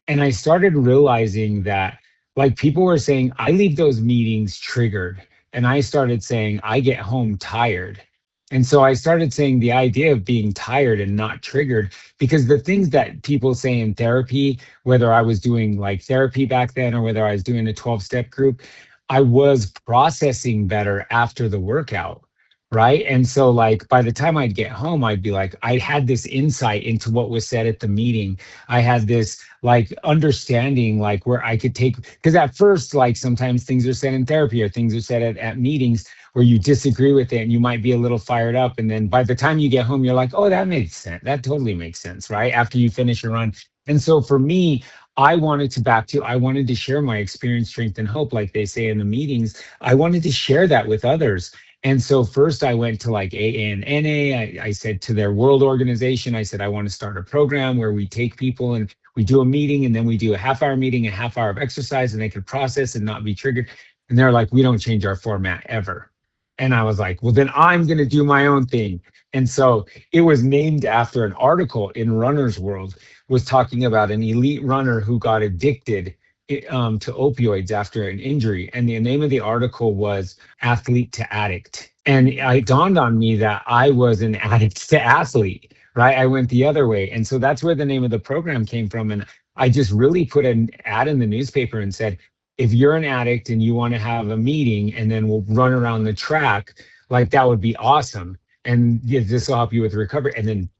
And I started realizing that like people were saying, I leave those meetings triggered. And I started saying, I get home tired. And so I started saying the idea of being tired and not triggered, because the things that people say in therapy, whether I was doing like therapy back then or whether I was doing a 12-step group, I was processing better after the workout. right? And so, like, by the time I'd get home, I'd be like, I had this insight into what was said at the meeting. I had this like understanding, like where I could take, because at first, like sometimes things are said in therapy or things are said at meetings where you disagree with it and you might be a little fired up. And then by the time you get home, you're like, oh, that makes sense. That totally makes sense, right? After you finish your run. And so for me, I wanted to share my experience, strength, and hope, like they say in the meetings. I wanted to share that with others. And so first I went to like AA and NA. I said to their world organization, I said, I want to start a program where we take people and we do a meeting and then we do a half-hour meeting, a half hour of exercise, and they could process and not be triggered. And they're like, we don't change our format ever. And I was like, well, then I'm going to do my own thing. And so it was named after an article in Runner's World, was talking about an elite runner who got addicted to opioids after an injury. And the name of the article was Athlete to Addict. And it dawned on me that I was an addict to athlete, right? I went the other way. And so that's where the name of the program came from. And I just really put an ad in the newspaper and said, if you're an addict and you want to have a meeting and then we'll run around the track, like that would be awesome. And yeah, this will help you with recovery. And then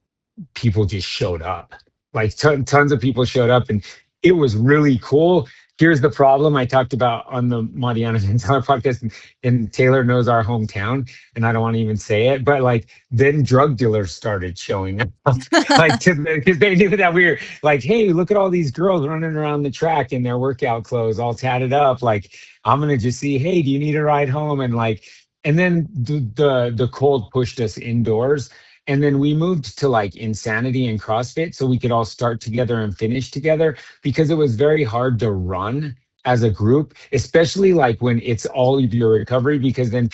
people just showed up. Like tons of people showed up, and it was really cool. Here's the problem I talked about on the Mariana Gonzalez podcast, and Taylor knows our hometown, and I don't want to even say it, but like then drug dealers started showing up, like because they knew that we were like, hey, look at all these girls running around the track in their workout clothes, all tatted up. Like I'm gonna just see, hey, do you need a ride home? And like, and then the cold pushed us indoors. And then we moved to like Insanity and CrossFit so we could all start together and finish together, because it was very hard to run as a group, especially like when it's all of your recovery, because then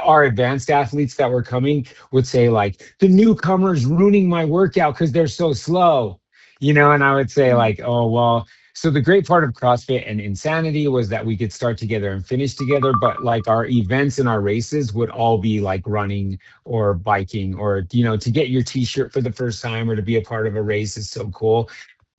our advanced athletes that were coming would say like, the newcomers ruining my workout because they're so slow, and I would say like, oh, well, so the great part of CrossFit and Insanity was that we could start together and finish together, but like our events and our races would all be like running or biking, or to get your t-shirt for the first time or to be a part of a race is so cool.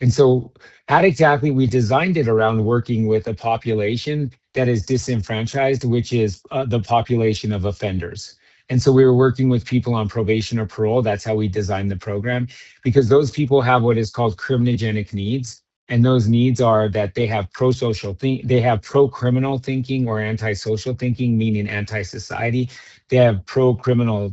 And so Addict Athlete, we designed it around working with a population that is disenfranchised, which is the population of offenders. And so we were working with people on probation or parole. That's how we designed the program, because those people have what is called criminogenic needs. And those needs are that they have they have pro-criminal thinking or anti-social thinking, meaning anti-society. They have pro-criminal,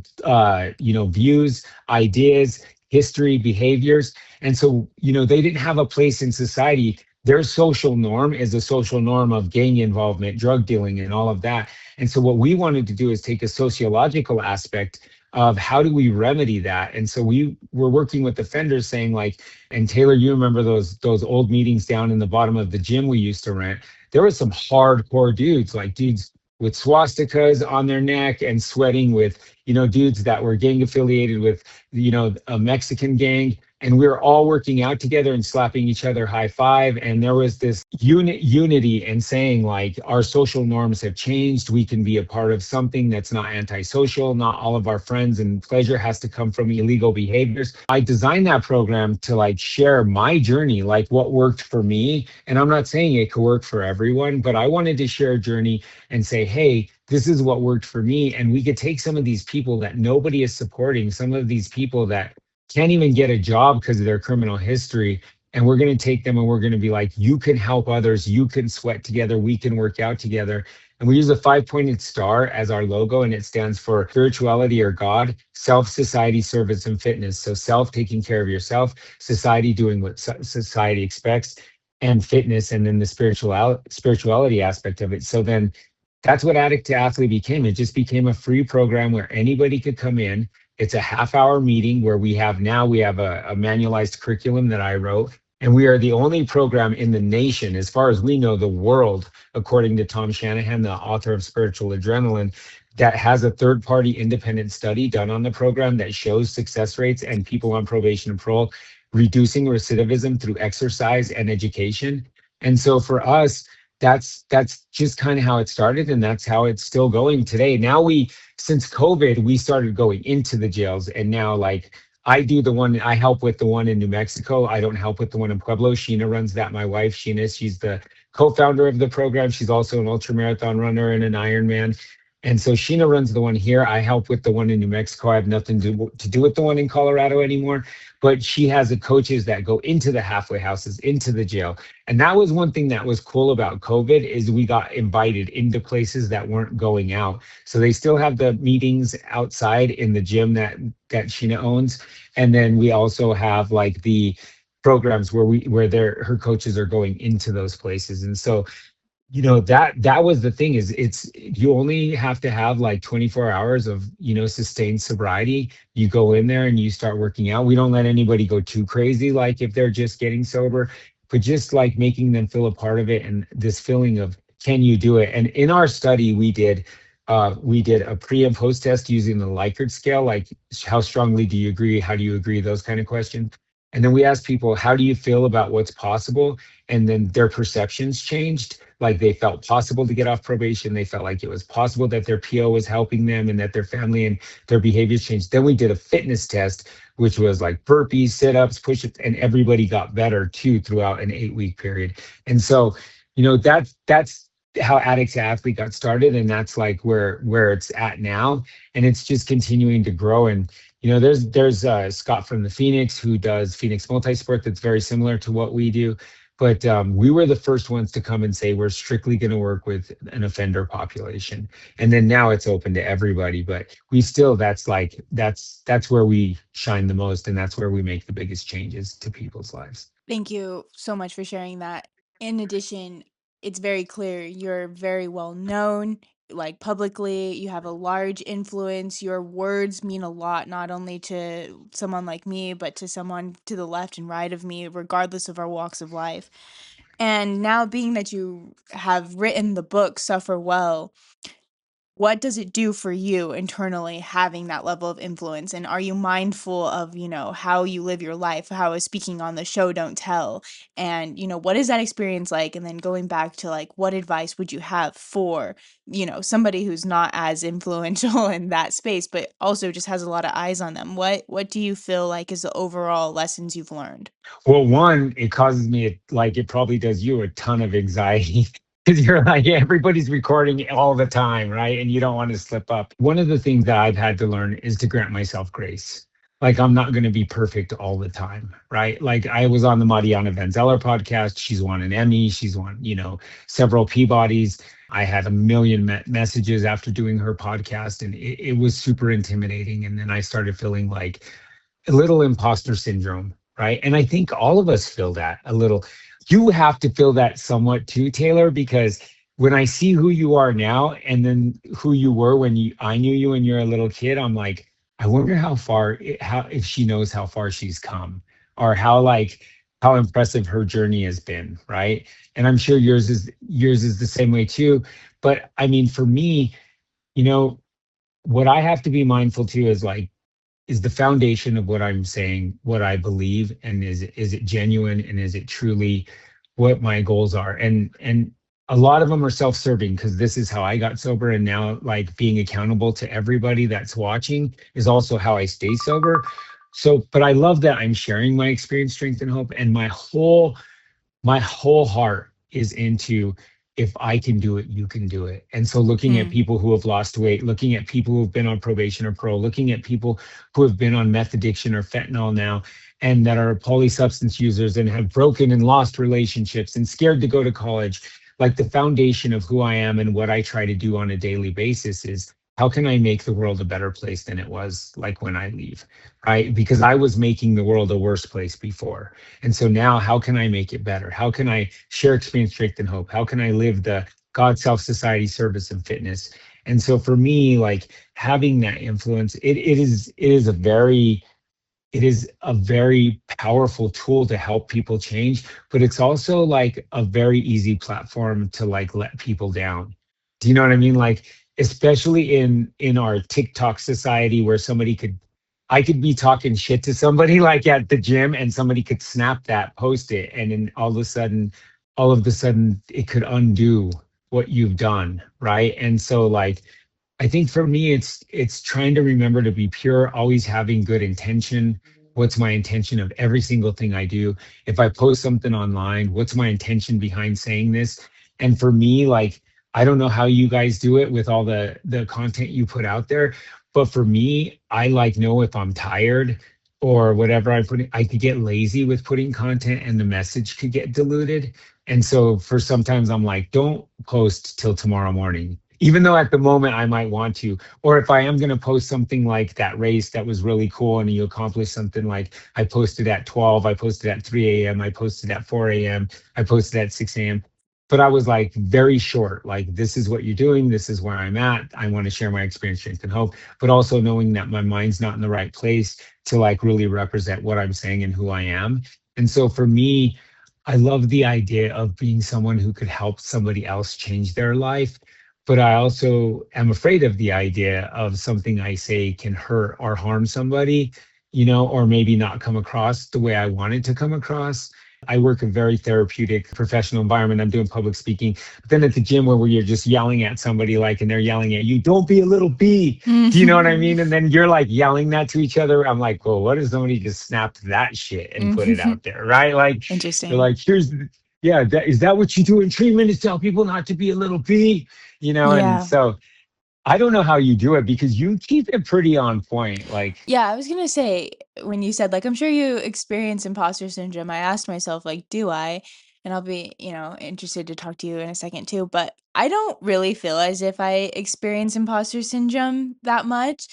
views, ideas, history, behaviors. And so, they didn't have a place in society. Their social norm is a social norm of gang involvement, drug dealing, and all of that. And so what we wanted to do is take a sociological aspect of how do we remedy that. And so we were working with offenders saying like, and Taylor, you remember those old meetings down in the bottom of the gym we used to rent. There was some hardcore dudes, like dudes with swastikas on their neck and sweating with, dudes that were gang affiliated with, a Mexican gang. And we were all working out together and slapping each other high five. And there was this unity and saying like, our social norms have changed. We can be a part of something that's not antisocial. Not all of our friends and pleasure has to come from illegal behaviors. I designed that program to like share my journey, like what worked for me. And I'm not saying it could work for everyone, but I wanted to share a journey and say, hey, this is what worked for me. And we could take some of these people that nobody is supporting, some of these people that can't even get a job because of their criminal history. And we're going to take them and we're going to be like, you can help others. You can sweat together. We can work out together. And we use a 5-pointed star as our logo, and it stands for spirituality or God, self, society, service, and fitness. So self, taking care of yourself, society, doing what society expects, and fitness, and then the spirituality aspect of it. So then that's what Addict to Athlete became. It just became a free program where anybody could come in. It's a half-hour meeting where we have a manualized curriculum that I wrote. And we are the only program in the nation, as far as we know, the world, according to Tom Shanahan, the author of Spiritual Adrenaline, that has a third-party independent study done on the program that shows success rates and people on probation and parole reducing recidivism through exercise and education. And so for us, that's just kind of how it started, and that's how it's still going today. Now since COVID, we started going into the jails, and now like I help with the one in New Mexico. I don't help with the one in Pueblo. Sheena runs that, my wife, Sheena. She's the co-founder of the program. She's also an ultramarathon runner and an Ironman. And so Sheena runs the one here. I help with the one in New Mexico. I have nothing to do with the one in Colorado anymore. But she has the coaches that go into the halfway houses, into the jail. And that was one thing that was cool about COVID is we got invited into places that weren't going out. So they still have the meetings outside in the gym that Sheena owns. And then we also have like the programs where her coaches are going into those places. And so that was the thing is it's you only have to have like 24 hours of sustained sobriety. You go in there and you start working out. We don't let anybody go too crazy like if they're just getting sober, but just like making them feel a part of it and this feeling of can you do it. And in our study we did a pre and post test using the Likert scale, like how strongly do you agree, how do you agree, those kind of questions. And then we asked people, how do you feel about what's possible? And then their perceptions changed. Like they felt possible to get off probation. They felt like it was possible that their PO was helping them and that their family and their behaviors changed. Then we did a fitness test, which was like burpees, sit-ups, push-ups, and everybody got better too throughout an 8-week period. And so, that's how Addict to Athlete got started. And that's like where it's at now. And it's just continuing to grow. And there's Scott from the Phoenix who does Phoenix Multisport that's very similar to what we do. But we were the first ones to come and say we're strictly going to work with an offender population, and then now it's open to everybody. But we still that's where we shine the most, and that's where we make the biggest changes to people's lives. Thank you so much for sharing that. In addition, it's very clear you're very well known, like publicly, you have a large influence. Your words mean a lot, not only to someone like me, but to someone to the left and right of me, regardless of our walks of life. And now, being that you have written the book Suffer Well, what does it do for you internally having that level of influence? And are you mindful of, how you live your life, how I was speaking on the show Don't Tell? And, what is that experience like? And then going back to like what advice would you have for, somebody who's not as influential in that space, but also just has a lot of eyes on them? What do you feel like is the overall lessons you've learned? Well, one, it causes me, like it probably does you, a ton of anxiety because you're like, everybody's recording all the time, right? And you don't want to slip up. One of the things that I've had to learn is to grant myself grace. Like, I'm not going to be perfect all the time, right? Like, I was on the Mariana Van Zeller podcast. She's won an Emmy. She's won, several Peabodys. I had a million messages after doing her podcast, and it was super intimidating. And then I started feeling like a little imposter syndrome, right? And I think all of us feel that a little. You have to feel that somewhat too, Taylor, because when I see who you are now and then who you were when I knew you when you're a little kid, I'm like, I wonder how if she knows how far she's come, or how impressive her journey has been, right? And I'm sure yours is the same way too. But I mean, for me, you know, what I have to be mindful too is the foundation of what I'm saying, what I believe, and is it genuine, and is it truly what my goals are? And a lot of them are self-serving because this is how I got sober, and now like being accountable to everybody that's watching is also how I stay sober. So, but I love that I'm sharing my experience, strength, and hope, and my whole heart is into, if I can do it, you can do it. And so looking at people who have lost weight, looking at people who've been on probation or parole, looking at people who have been on meth addiction or fentanyl now, and that are polysubstance users and have broken and lost relationships and scared to go to college. Like, the foundation of who I am and what I try to do on a daily basis is, how can I make the world a better place than it was like when I leave, right? Because I was making the world a worse place before. And so now, how can I make it better? How can I share experience, strength, and hope? How can I live the God, self, society, service, and fitness? And so for me, like, having that influence, it is a very powerful tool to help people change, but it's also like a very easy platform to like let people down. Do you know what I mean? Like, especially in our TikTok society, where I could be talking shit to somebody like at the gym, and somebody could snap that, post it, and then all of the sudden it could undo what you've done, right? And so, like, I think for me, it's trying to remember to be pure, always having good intention. What's my intention of every single thing I do? If I post something online, what's my intention behind saying this? And for me, like, I don't know how you guys do it with all the content you put out there, but for me, I like know if I'm tired or whatever I put in, I could get lazy with putting content and the message could get diluted. And so for sometimes I'm like, don't post till tomorrow morning. Even though at the moment I might want to, or if I am going to post something like that race that was really cool and you accomplished something, like I posted at 12, I posted at 3 a.m., I posted at 4 a.m., I posted at 6 a.m. But I was like very short, like, this is what you're doing, this is where I'm at. I want to share my experience, strength, and hope, but also knowing that my mind's not in the right place to like really represent what I'm saying and who I am. And so for me, I love the idea of being someone who could help somebody else change their life. But I also am afraid of the idea of something I say can hurt or harm somebody, or maybe not come across the way I want it to come across. I work a very therapeutic professional environment. I'm doing public speaking. But then at the gym where you're just yelling at somebody, like, and they're yelling at you, don't be a little bee. Do you know what I Mhm. mean? And then you're like yelling that to each other. I'm like, well, what if somebody just snapped that shit and put it Mhm. out there, right? Like, they're Interesting. like, yeah, is that what you do in treatment is tell people not to be a little bee? And Yeah. so I don't know how you do it because you keep it pretty on point. Like, Yeah, I was gonna say, when you said, like, "I'm sure you experience imposter syndrome," I asked myself, like, "Do I?" And I'll be, interested to talk to you in a second too, but I don't really feel as if I experience imposter syndrome that much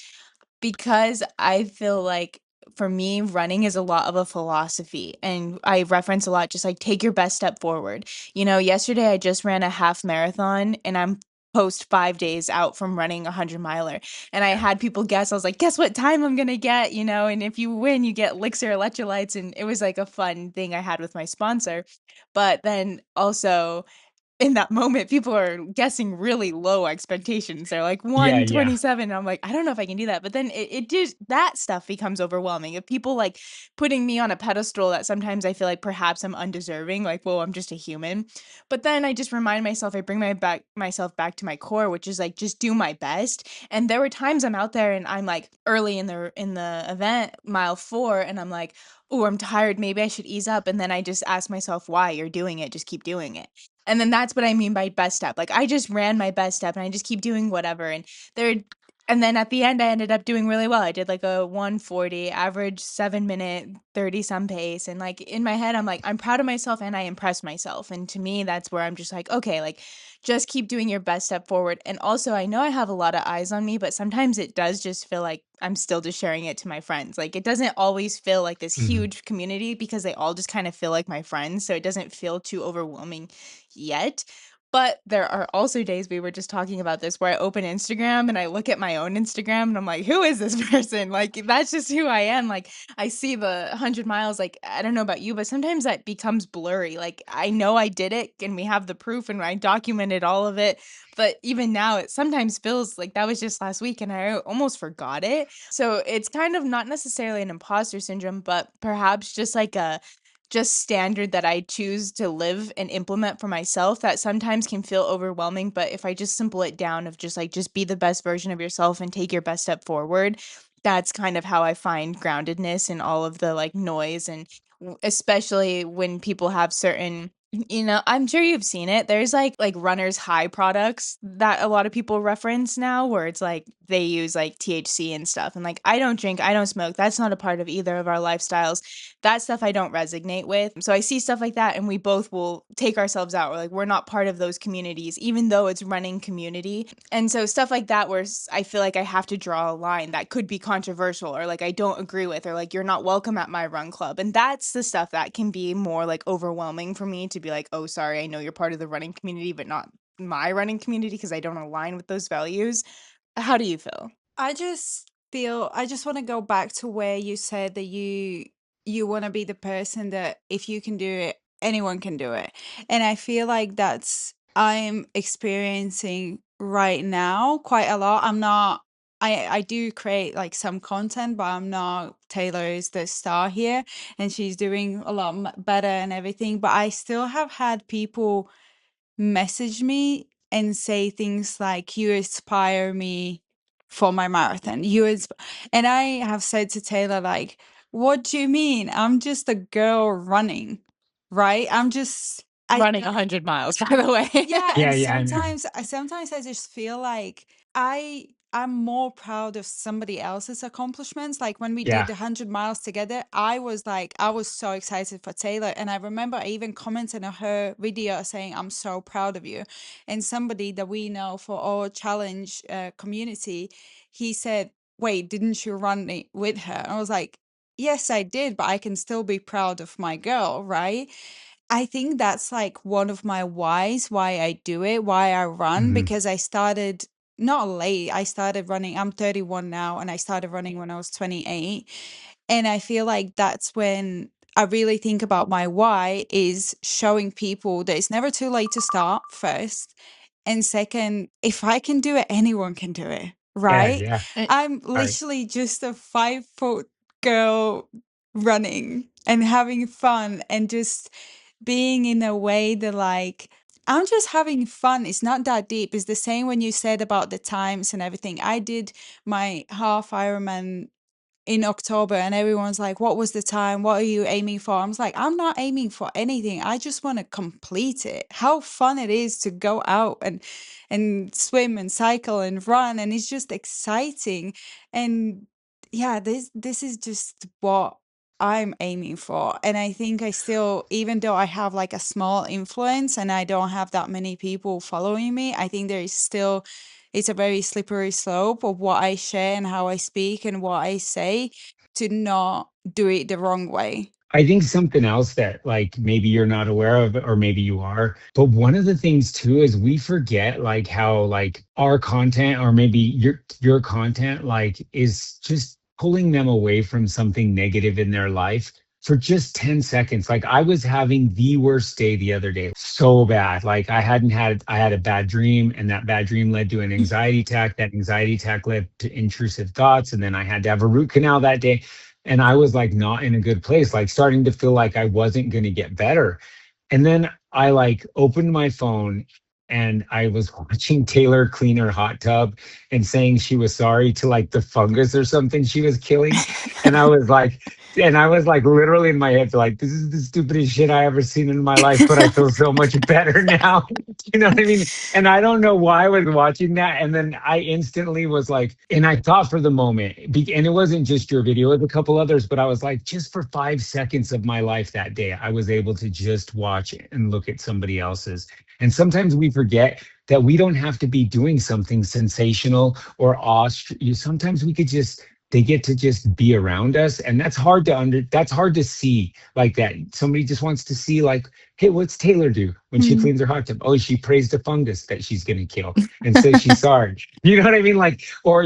because I feel like for me, running is a lot of a philosophy, and I reference a lot just, like, take your best step forward. Yesterday I just ran a half marathon, and I'm post 5 days out from running a 100-miler. And I had people guess. I was like, "Guess what time I'm gonna get?" And if you win, you get Elixir electrolytes, and it was like a fun thing I had with my sponsor. But then also in that moment, people are guessing really low expectations. They're like yeah, yeah. 127. And I'm like, I don't know if I can do that. But then it just that stuff becomes overwhelming. If people like putting me on a pedestal that sometimes I feel like perhaps I'm undeserving, like, well, I'm just a human. But then I just remind myself, I bring myself back to my core, which is like just do my best. And there were times I'm out there and I'm like early in the event, mile 4, and I'm like, oh, I'm tired. Maybe I should ease up. And then I just ask myself why you're doing it. Just keep doing it. And then that's what I mean by best step. Like, I just ran my best step and I just keep doing whatever, there and then at the end, I ended up doing really well. I did, like, a 140, average 7-minute, 30-some pace, and, like, in my head, I'm like, "I'm proud of myself and I impressed myself," and to me, that's where I'm just like, "Okay, like, just keep doing your best step forward," and also, I know I have a lot of eyes on me, but sometimes it does just feel like I'm still just sharing it to my friends. Like, it doesn't always feel like this Mhm. huge community because they all just kinda feel like my friends, so it doesn't feel too overwhelming yet. But there are also days, we were just talking about this, where I open Instagram and I look at my own Instagram and I'm like, "Who is this person?" Like, that's just who I am. Like, I see the 100 miles, like, I don't know about you, but sometimes that becomes blurry. Like, I know I did it and we have the proof and I documented all of it, but even now it sometimes feels like that was just last week and I almost forgot it. So, it's kind of not necessarily an imposter syndrome, but perhaps just like a just standard that I choose to live and implement for myself that sometimes can feel overwhelming, but if I just simple it down of just like just be the best version of yourself and take your best step forward, that's kind of how I find groundedness in all of the like noise and especially when people have certain I'm sure you've seen it. There's like runner's high products that a lot of people reference now where it's like they use like THC and stuff. And like I don't drink, I don't smoke. That's not a part of either of our lifestyles. That stuff I don't resonate with. So I see stuff like that and we both will take ourselves out. We're like, we're not part of those communities, even though it's running community. And so stuff like that where I feel like I have to draw a line that could be controversial or like I don't agree with or like you're not welcome at my run club. And that's the stuff that can be more like overwhelming for me to be like, oh, sorry, I know you're part of the running community, but not my running community because I don't align with those values. How do you feel? I just want to go back to where you said that you want to be the person that if you can do it, anyone can do it. And I feel like that's I'm experiencing right now quite a lot. I do create like some content, but I'm not Taylor's the star here, and she's doing a lot better and everything. But I still have had people message me and say things like, "You inspire me for my marathon." And I have said to Taylor, like, "What do you mean? I'm just a girl running, right? I'm just running 100 miles, by the way. Yeah, Yeah, and yeah, I know. sometimes I just feel like I'm more proud of somebody else's accomplishments. Like when we did Yeah. the 100 miles together, I was so excited for Taylor, and I remember I even commented on her video saying, "I'm so proud of you." And somebody that we know for our challenge community, he said, "Wait, didn't you run it with her?" I was like, "Yes, I did, but I can still be proud of my girl, right?" I think that's like one of my whys, why I do it, why I run, Hmm. because I started not late. I started running, I'm 31 now, and I started running when I was 28. And I feel like that's when I really think about my why is showing people that it's never too late to start, first. And second, if I can do it, anyone can do it, Yeah, right? yeah. I'm Right. literally just a 5 foot girl running and having fun and just being in a way that like I'm just having fun. It's not that deep. It's the same when you said about the times and everything. I did my half Ironman in October and everyone's like, what was the time? What are you aiming for? I was like, I'm not aiming for anything. I just want to complete it. How fun it is to go out and swim and cycle and run. And it's just exciting. And yeah, this is just what I'm aiming for. And I think I still, even though I have like a small influence and I don't have that many people following me, I think there is still it's a very slippery slope of what I share and how I speak and what I say to not do it the wrong way. I think something else that like maybe you're not aware of, or maybe you are, but one of the things too is we forget like how like our content, or maybe your content like is just pulling them away from something negative in their life for just 10 seconds. Like I was having the worst day the other day, so bad. Like I had a bad dream, and that bad dream led to an anxiety attack. That anxiety attack led to intrusive thoughts, and then I had to have a root canal that day, and I was like not in a good place, like starting to feel like I wasn't going to get better. And then I like opened my phone and I was watching Taylor clean her hot tub and saying she was sorry to like the fungus or something she was killing. And I was like, and I was like literally in my head, like, this is the stupidest shit I ever seen in my life, but I feel so much better now. You know what I mean? And I don't know why I was watching that. And then I instantly was like, and I thought for the moment, and it wasn't just your video, it was a couple others, but I was like, just for 5 seconds of my life that day, I was able to just watch and look at somebody else's. And sometimes we forget that we don't have to be doing something sensational or sometimes we could just, they get to just be around us. And that's hard to see like that. Somebody just wants to see like, hey, what's Taylor do when she Mm. cleans her hot tub? Oh, she praised a fungus that she's going to kill and says she's sorry. You know what I mean? Like, or,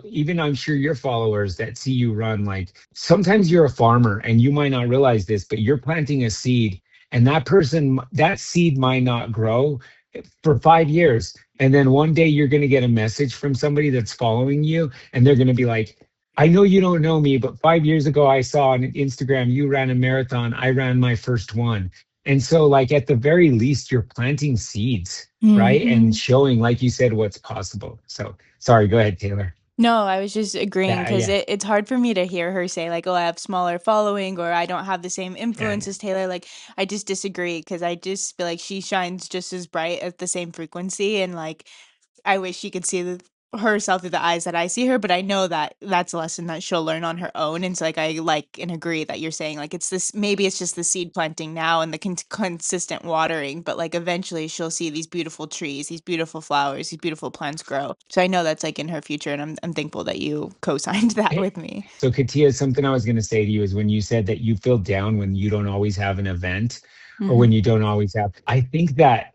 even I'm sure your followers that see you run, like sometimes you're a farmer and you might not realize this, but you're planting a seed, and that seed might not grow for 5 years. And then one day you're going to get a message from somebody that's following you, and they're going to be like, I know you don't know me, but 5 years ago I saw on Instagram you ran a marathon. I ran my first one. And so, like, at the very least, you're planting seeds, right? And Mm. showing, like you said, what's possible. So, sorry, go ahead, Taylor. No, I was just agreeing Yeah, because yeah, it's hard for me to hear her say, like, oh, I have smaller following or I don't have the same yeah, influence yeah. as Taylor. Like, I just disagree because I just feel like she shines just as bright at the same frequency. And, like, I wish she could see herself through the eyes that I see her, but I know that that's a lesson that she'll learn on her own. And so, like, I like and agree that you're saying, like, it's this, maybe it's just the seed planting now and the consistent watering, but like eventually she'll see these beautiful trees, these beautiful flowers, these beautiful plants grow. So I know that's like in her future, and I'm thankful that you co-signed that Hey, with me. so, Katia, something I was going to say to you is when you said that you feel down when you don't always have an event, or when Mhm. you don't always have, I think that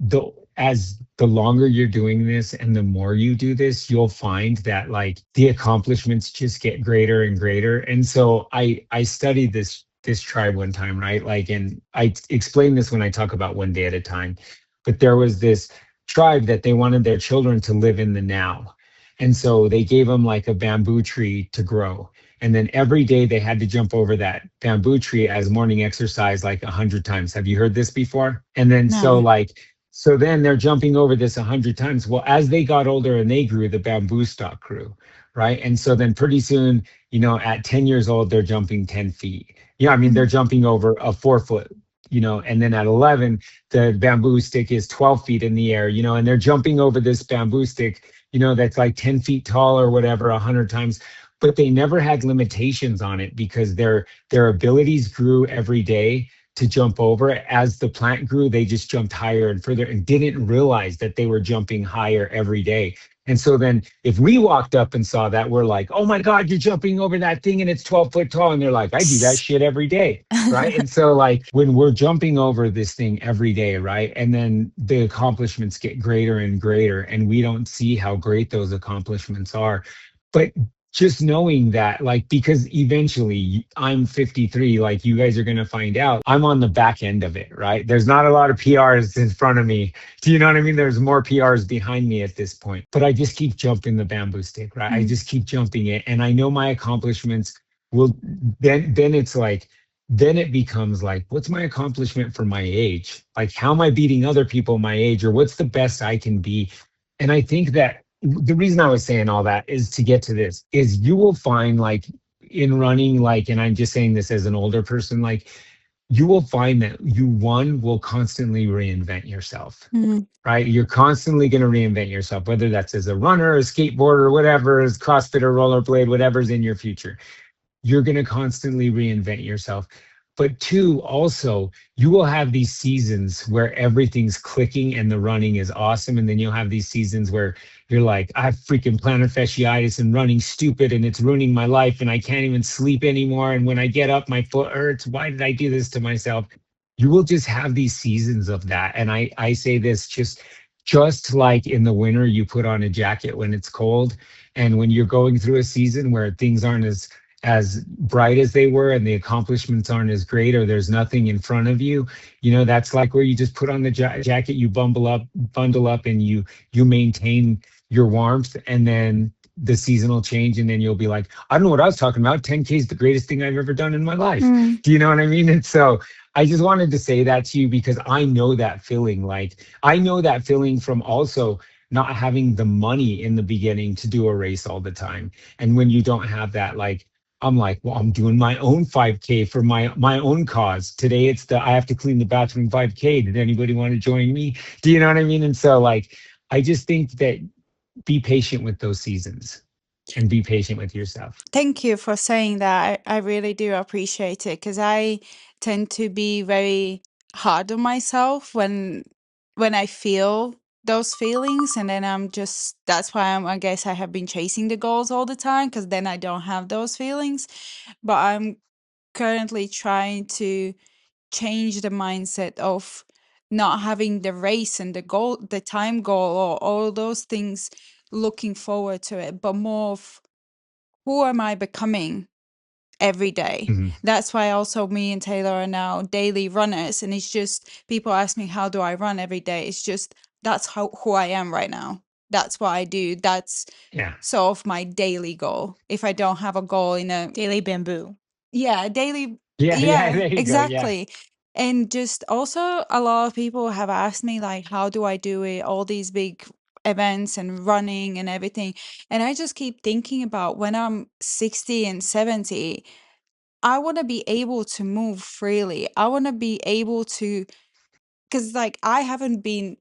as the longer you're doing this and the more you do this, you'll find that like the accomplishments just get greater and greater. And so I studied this tribe one time, right? Like, and I explain this when I talk about one day at a time, but there was this tribe that they wanted their children to live in the now. And so they gave them like a bamboo tree to grow. And then every day they had to jump over that bamboo tree as morning exercise like 100 times. Have you heard this before? And then No. so then they're jumping over this 100 times. Well, as they got older and they grew, the bamboo stock grew, right? And so then pretty soon, at 10 years old, they're jumping 10 feet. Yeah, I mean, they're Mm. jumping over a 4 foot and then at 11, the bamboo stick is 12 feet in the air, and they're jumping over this bamboo stick, that's like 10 feet tall or whatever, 100 times. But they never had limitations on it because their abilities grew every day to jump over. As the plant grew, they just jumped higher and further and didn't realize that they were jumping higher every day. And so then if we walked up and saw that, we're like, oh my God, you're jumping over that thing and it's 12 foot tall. And they're like, I do that shit every day. Right. And so, like, when we're jumping over this thing every day, right. And then the accomplishments get greater and greater, and we don't see how great those accomplishments are. But just knowing that, like, because eventually I'm 53, like you guys are going to find out, I'm on the back end of it, right? There's not a lot of PRs in front of me. Do you know what I mean? There's more PRs behind me at this point, but I just keep jumping the bamboo stick, right? I just keep jumping it. And I know my accomplishments will then it's like, then it becomes like, what's my accomplishment for my age? Like, how am I beating other people my age, or what's the best I can be? And I think that the reason I was saying all that is to get to this is you will find, like, in running, like, and I'm just saying this as an older person, like, you will find that you will constantly reinvent yourself, right? You're constantly going to reinvent yourself, whether that's as a runner, a skateboarder, whatever, as CrossFit or rollerblade, whatever's in your future. You're going to constantly reinvent yourself. But two, also, you will have these seasons where everything's clicking and the running is awesome. And then you'll have these seasons where you're like, I have freaking plantar fasciitis and running stupid and it's ruining my life and I can't even sleep anymore. And when I get up, my foot hurts. Why did I do this to myself? You will just have these seasons of that. And I say this just like in the winter, you put on a jacket when it's cold. And when you're going through a season where things aren't as bright as they were and the accomplishments aren't as great, or there's nothing in front of you, that's like where you just put on the jacket, you bundle up, and you maintain your warmth, and then the season will change, and then you'll be like, I don't know what I was talking about. 10K is the greatest thing I've ever done in my life. Do you know what I mean? And so I just wanted to say that to you because I know that feeling. Like, I know that feeling from also not having the money in the beginning to do a race all the time. And when you don't have that, like, I'm like, well, I'm doing my own 5K for my own cause. Today it's I have to clean the bathroom 5K. Did anybody want to join me? Do you know what I mean? And so, like, I just think that be patient with those seasons and be patient with yourself. Thank you for saying that. I really do appreciate it because I tend to be very hard on myself when I feel those feelings, and then that's why I guess I have been chasing the goals all the time because then I don't have those feelings. But I'm currently trying to change the mindset of not having the race and the goal, the time goal, or all those things, looking forward to it, but more of who am I becoming every day. Mhm. That's why also me and Taylor are now daily runners. And it's just people ask me, how do I run every day? It's just that's who I am right now. That's what I do. That's Yeah. sort of my daily goal. If I don't have a goal in a Daily bamboo. daily, Yeah, yeah, there you go. Yeah. exactly. And just also a lot of people have asked me, like, how do I do it? All these big events and running and everything. And I just keep thinking about when I'm 60 and 70, I want to be able to move freely. I want to be able to, because like I haven't been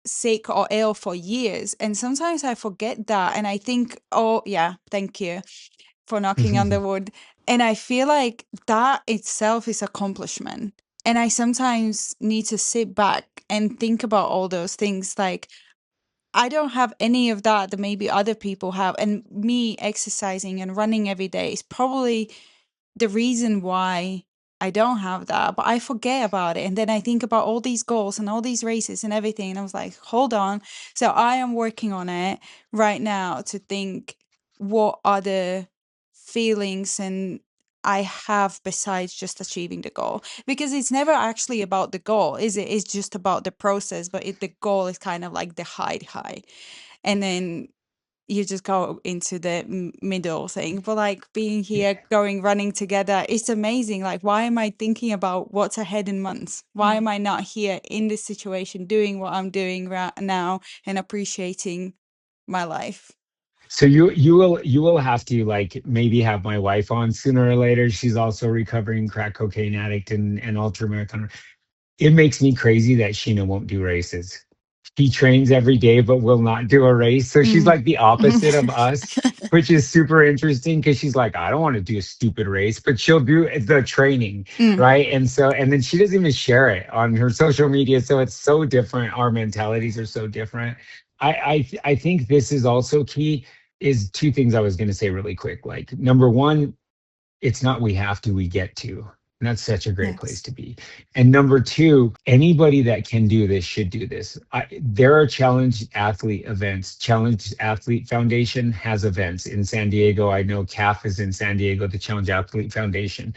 sick or ill for years. And sometimes I forget that. And I think, oh, yeah, thank you for knocking on the wood. And I feel like that itself is accomplishment. And I sometimes need to sit back and think about all those things. Like, I don't have any of that maybe other people have. And me exercising and running every day is probably the reason why I don't have that, but I forget about it. And then I think about all these goals and all these races and everything. And I was like, hold on. So I am working on it right now to think what other feelings and I have besides just achieving the goal. Because it's never actually about the goal, is it? It's just about the process, but the goal is kind of like the high. And then you just go into the middle thing. But like being here, going running together, it's amazing. Like, why am I thinking about what's ahead in months? Why am I not here in this situation doing what I'm doing right now and appreciating my life? So you will have to, like, maybe have my wife on sooner or later. She's also a recovering crack cocaine addict and ultra marathoner. it makes me crazy that Sheena won't do races. She trains every day, but will not do a race. So she's Mm. like the opposite of us, which is super interesting because she's like, I don't want to do a stupid race, but she'll do the training, Mm, right? And so, and then she doesn't even share it on her social media. So it's so different. Our mentalities are so different. I think this is also key. Is two things I was going to say really quick. Like number one, it's not we have to, we get to. And that's such a great place yes. to be. And number two, anybody that can do this should do this. There are challenge athlete events. Challenge Athlete Foundation has events in San Diego. I know CAF is in San Diego, the Challenge Athlete Foundation.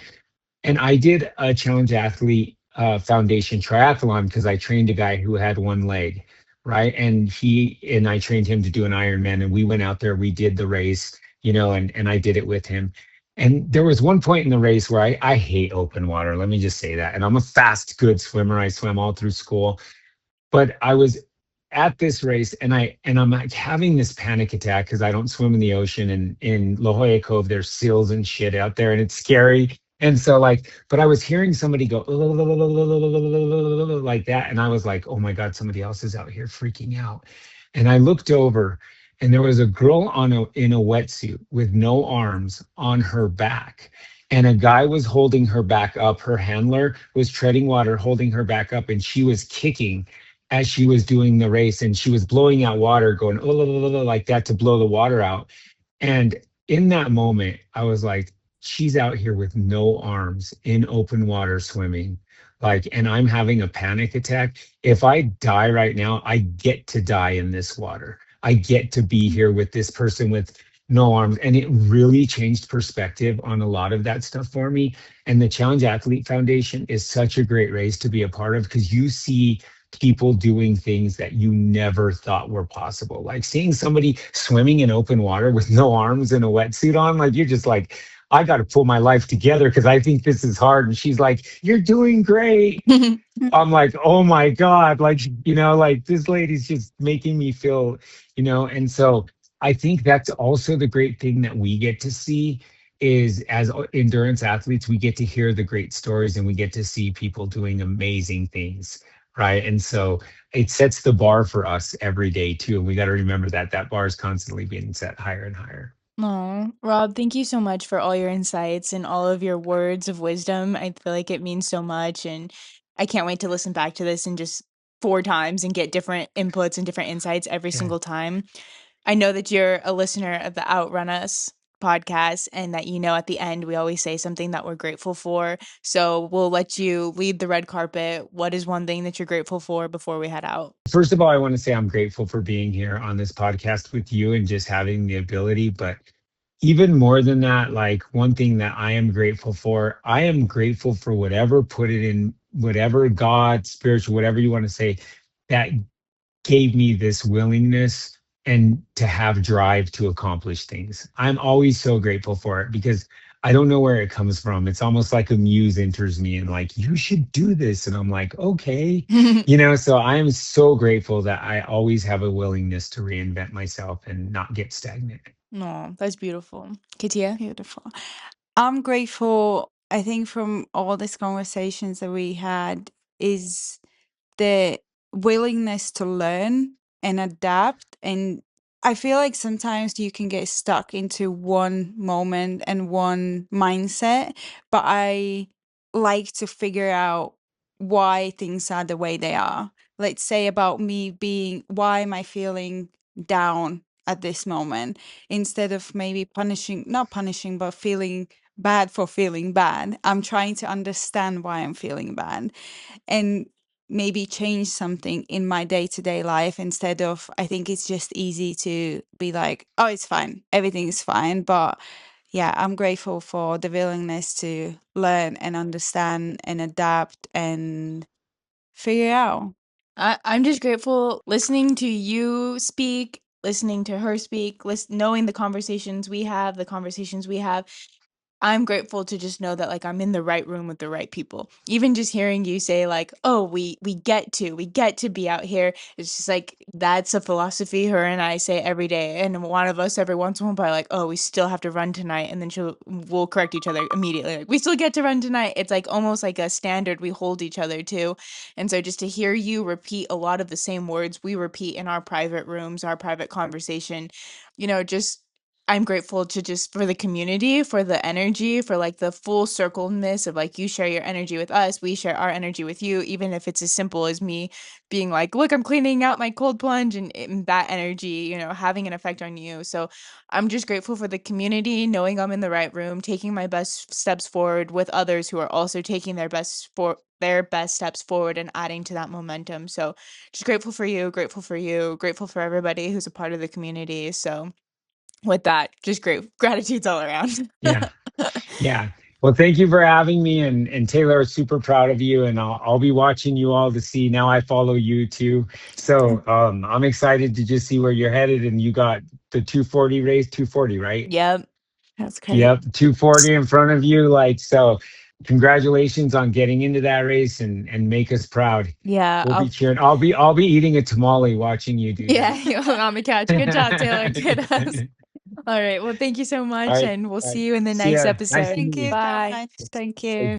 And I did a Challenge Athlete Foundation triathlon because I trained a guy who had one leg, right? And I trained him to do an Ironman, and we went out there, we did the race, and I did it with him. And there was one point in the race where I hate open water. Let me just say that. And I'm a fast, good swimmer. I swam all through school, but I was at this race and I'm like having this panic attack because I don't swim in the ocean, and in La Jolla Cove there's seals and shit out there and it's scary. And so like, but I was hearing somebody go like that, and I was like, oh my God, somebody else is out here freaking out. And I looked over, and there was a girl in a wetsuit with no arms on her back, and a guy was holding her back up. Her handler was treading water, holding her back up, and she was kicking as she was doing the race, and she was blowing out water, going like that to blow the water out. And in that moment, I was like, she's out here with no arms in open water swimming. Like, and I'm having a panic attack. If I die right now, I get to die in this water. I get to be here with this person with no arms. And it really changed perspective on a lot of that stuff for me. And the Challenge Athlete Foundation is such a great race to be a part of because you see people doing things that you never thought were possible. Like seeing somebody swimming in open water with no arms and a wetsuit on, like you're just like, I got to pull my life together because I think this is hard. And she's like, you're doing great. I'm like, oh my God, like, like this lady's just making me feel, and so I think that's also the great thing that we get to see is as endurance athletes, we get to hear the great stories and we get to see people doing amazing things. Right. And so it sets the bar for us every day too. And we got to remember that that bar is constantly being set higher and higher. Oh, Rob, thank you so much for all your insights and all of your words of wisdom. I feel like it means so much, and I can't wait to listen back to this and just 4 times and get different inputs and different insights every Yeah. single time. I know that you're a listener of the Outrun Us podcast and that at the end we always say something that we're grateful for. So we'll let you lead the red carpet. What is one thing that you're grateful for before we head out? First of all, I want to say I'm grateful for being here on this podcast with you and just having the ability. But even more than that, like one thing that I am grateful for, I am grateful for whatever put it in, whatever God, spiritual, whatever you want to say, that gave me this willingness and to have drive to accomplish things. I'm always so grateful for it because I don't know where it comes from. It's almost like a muse enters me and like, you should do this. And I'm like, okay. So I am so grateful that I always have a willingness to reinvent myself and not get stagnant. No, that's beautiful. Katia? Beautiful. I'm grateful, I think, from all these conversations that we had, is the willingness to learn and adapt. And I feel like sometimes you can get stuck into one moment and one mindset, but I like to figure out why things are the way they are. Let's say about me being, why am I feeling down at this moment? Instead of maybe punishing, not punishing, but feeling bad for feeling bad, I'm trying to understand why I'm feeling bad and maybe change something in my day-to-day life. Instead of, I think it's just easy to be like, oh, it's fine, everything is fine. But yeah, I'm grateful for the willingness to learn and understand and adapt and figure out. I'm just grateful listening to you speak, listening to her speak, knowing the conversations we have, I'm grateful to just know that, like, I'm in the right room with the right people. Even just hearing you say, like, "Oh, we get to be out here." It's just like, that's a philosophy her and I say every day, and one of us every once in a while be like, "Oh, we still have to run tonight," and then we'll correct each other immediately, like, "We still get to run tonight." It's, like, almost like a standard we hold each other to, and so just to hear you repeat a lot of the same words we repeat in our private rooms, our private conversation, just I'm grateful to just for the community, for the energy, for like the full circleness of like you share your energy with us, we share our energy with you, even if it's as simple as me being like, look, I'm cleaning out my cold plunge and that energy, having an effect on you. So I'm just grateful for the community, knowing I'm in the right room, taking my best steps forward with others who are also taking their best steps forward and adding to that momentum. So just grateful for you, grateful for you, grateful for everybody who's a part of the community. So with that, just great gratitudes all around. Yeah. Yeah. Well, thank you for having me, and Taylor, super proud of you, and I'll be watching you all to see. Now I follow you too, so I'm excited to just see where you're headed. And you got the 240 race, 240, right? Yep. That's great. Yep, 240 in front of you. Like, so congratulations on getting into that race, and make us proud. Yeah. We'll be cheering. I'll be eating a tamale watching you do Yeah. that. You're on the couch. Good job, Taylor. Good us. All right. Well, thank you so All much. right. And we'll All right. see you in the See next ya. Nice to episode. Thank meet you. you so Bye. much. Thank you.